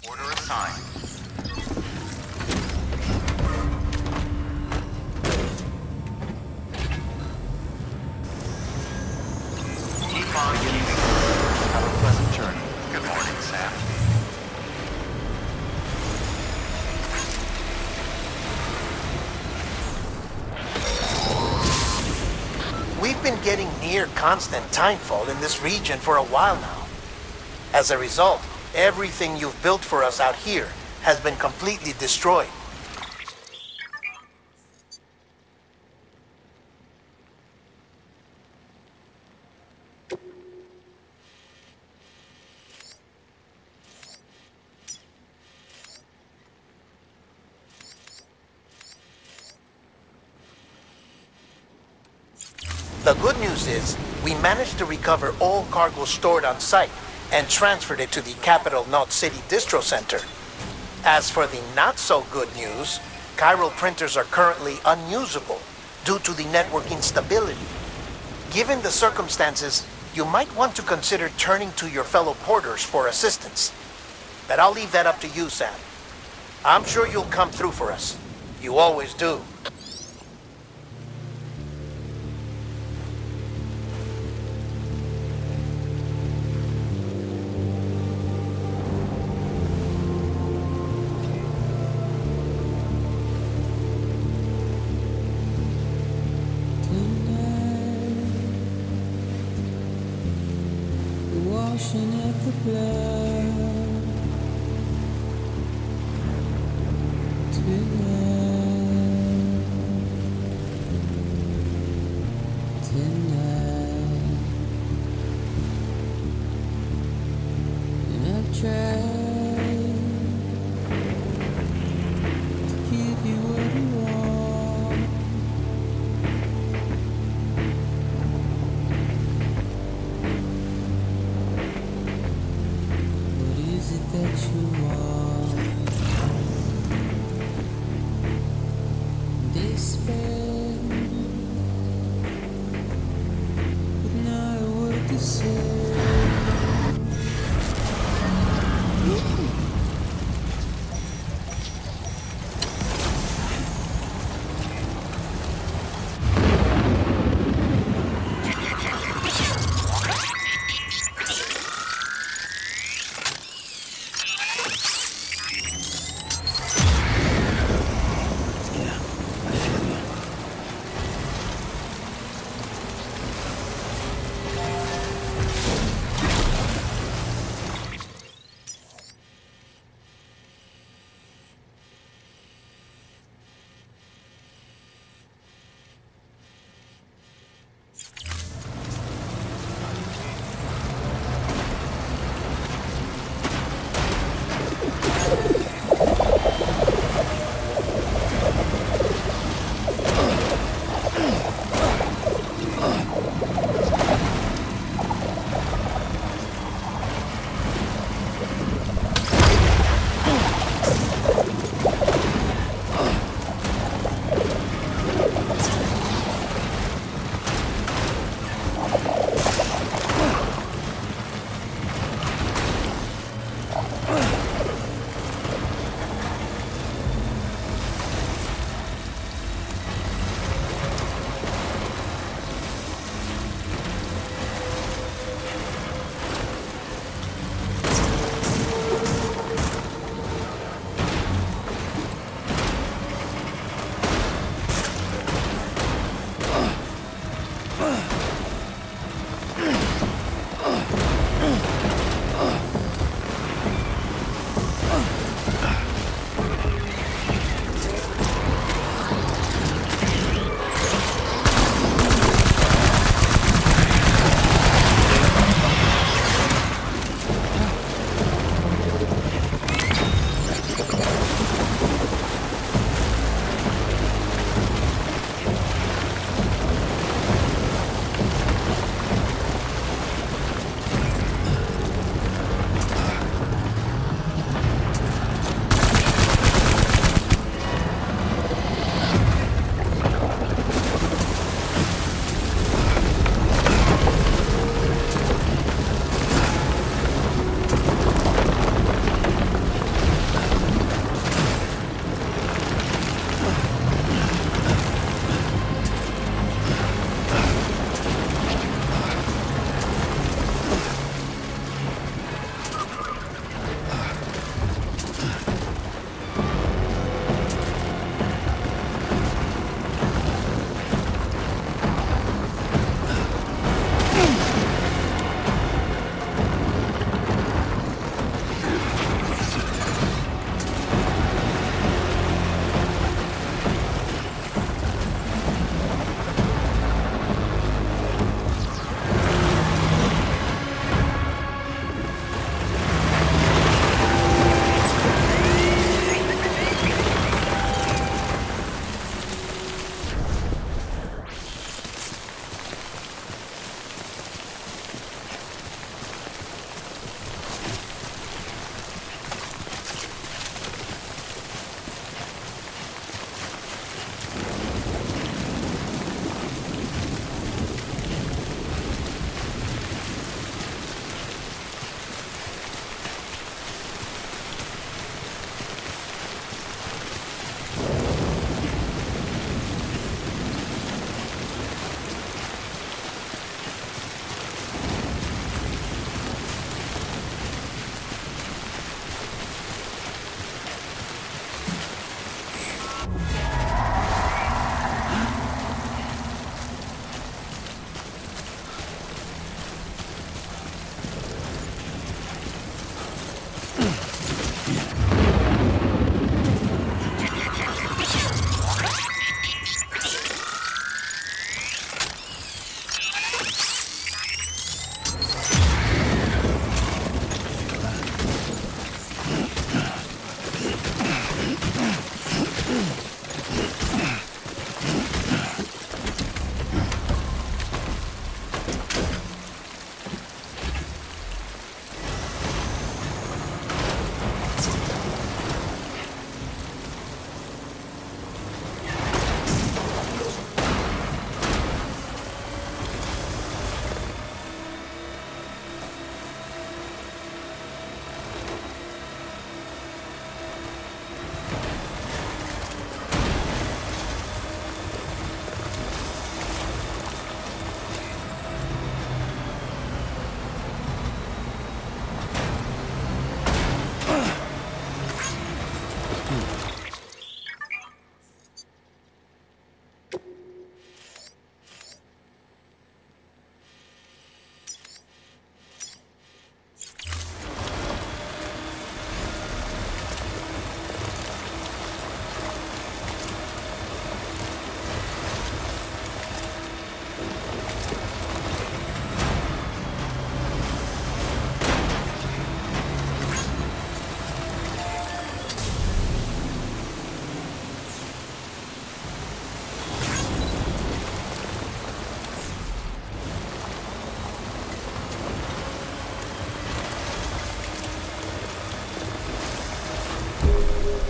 Order assigned. Keep on getting me. Have a pleasant journey. Good morning, Sam. We've been getting near constant timefall in this region for a while now. As a result, everything you've built for us out here has been completely destroyed. The good news is, we managed to recover all cargo stored on site and transferred it to the Capital Knot City Distro Center. As for the not-so-good news, chiral printers are currently unusable due to the network instability. Given the circumstances, you might want to consider turning to your fellow porters for assistance. But I'll leave that up to you, Sam. I'm sure you'll come through for us. You always do. Washing up the blood tonight, and I've tried to give you what you want. That you want despair, but not a word to say.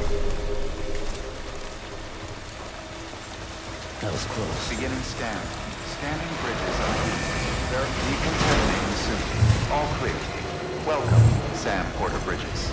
That was close. Beginning scan. Scanning bridges ID. Decontaminating soon. All clear. Welcome, Sam Porter Bridges.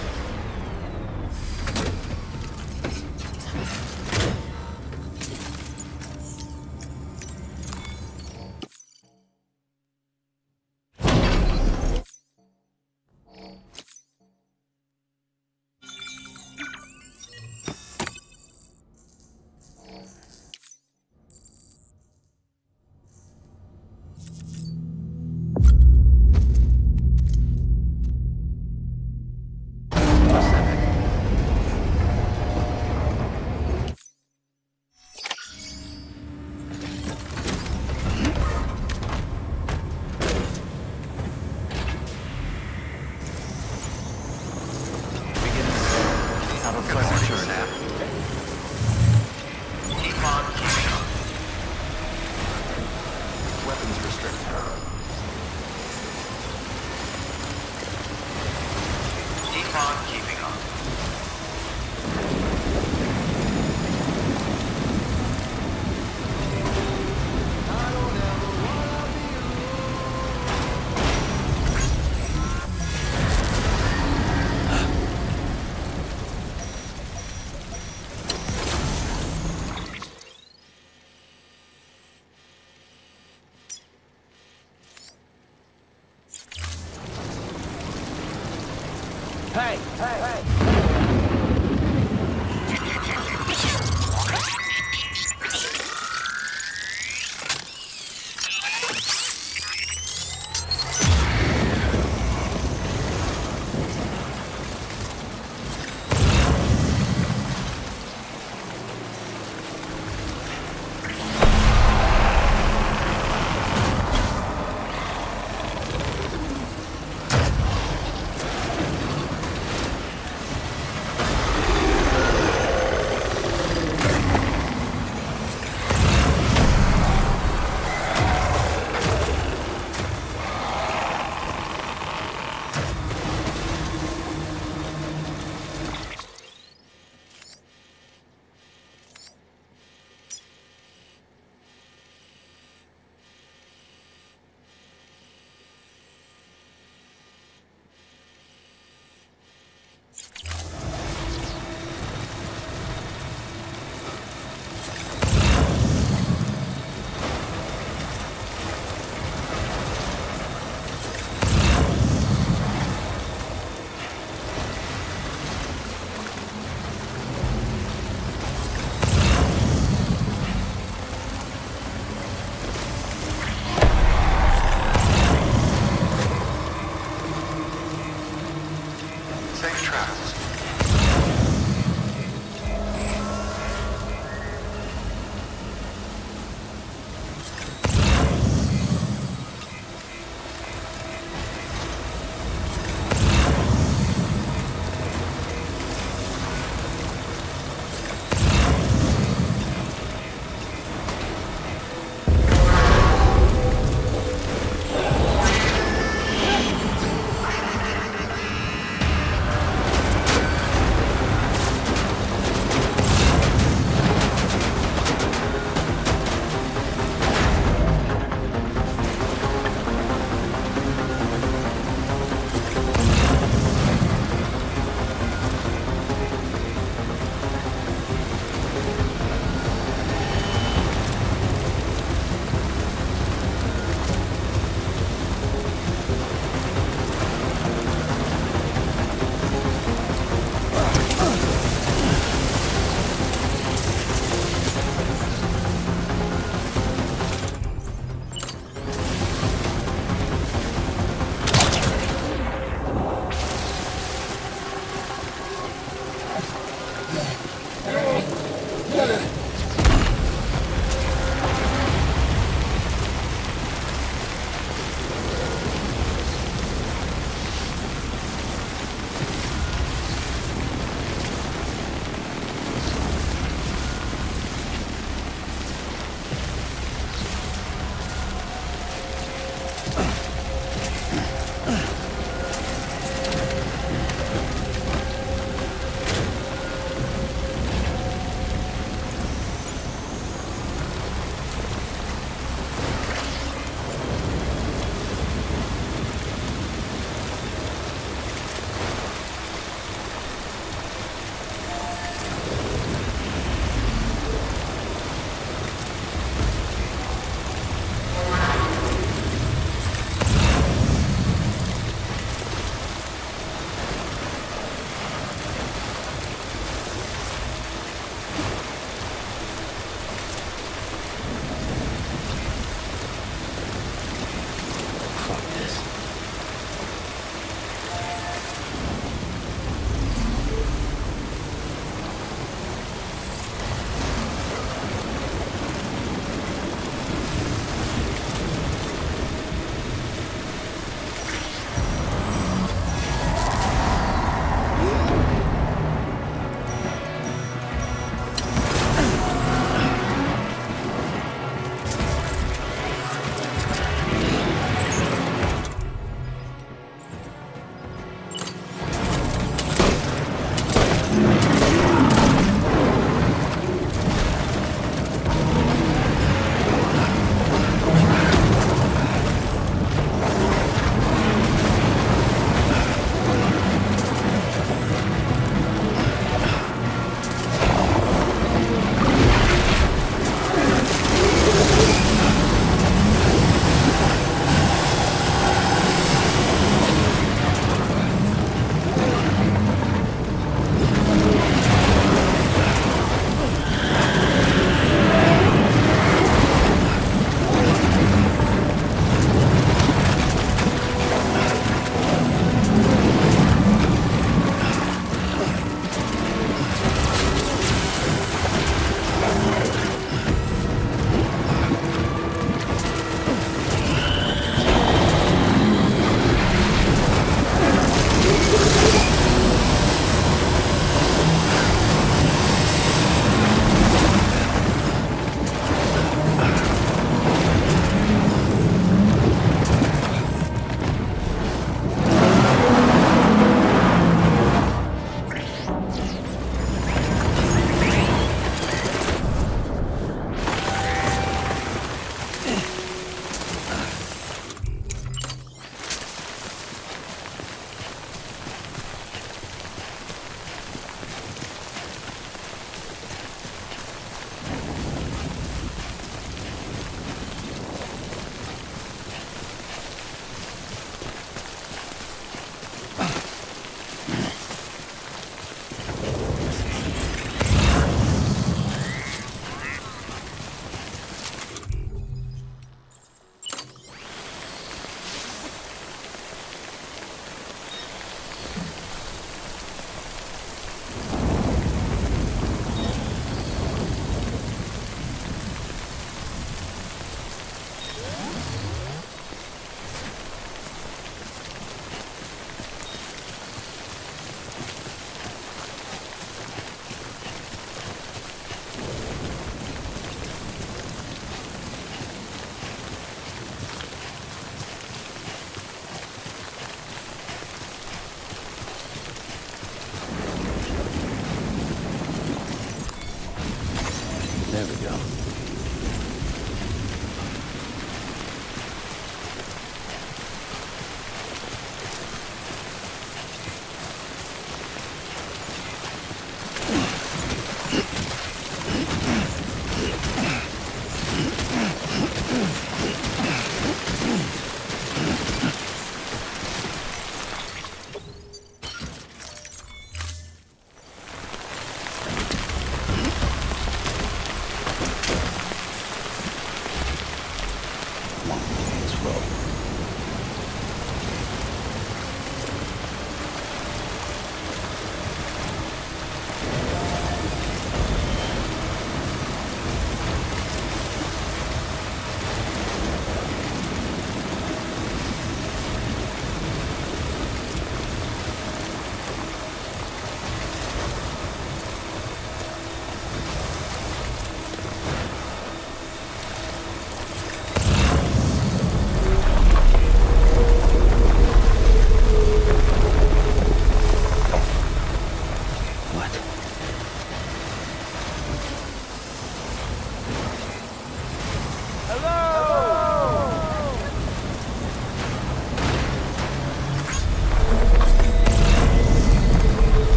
There we go.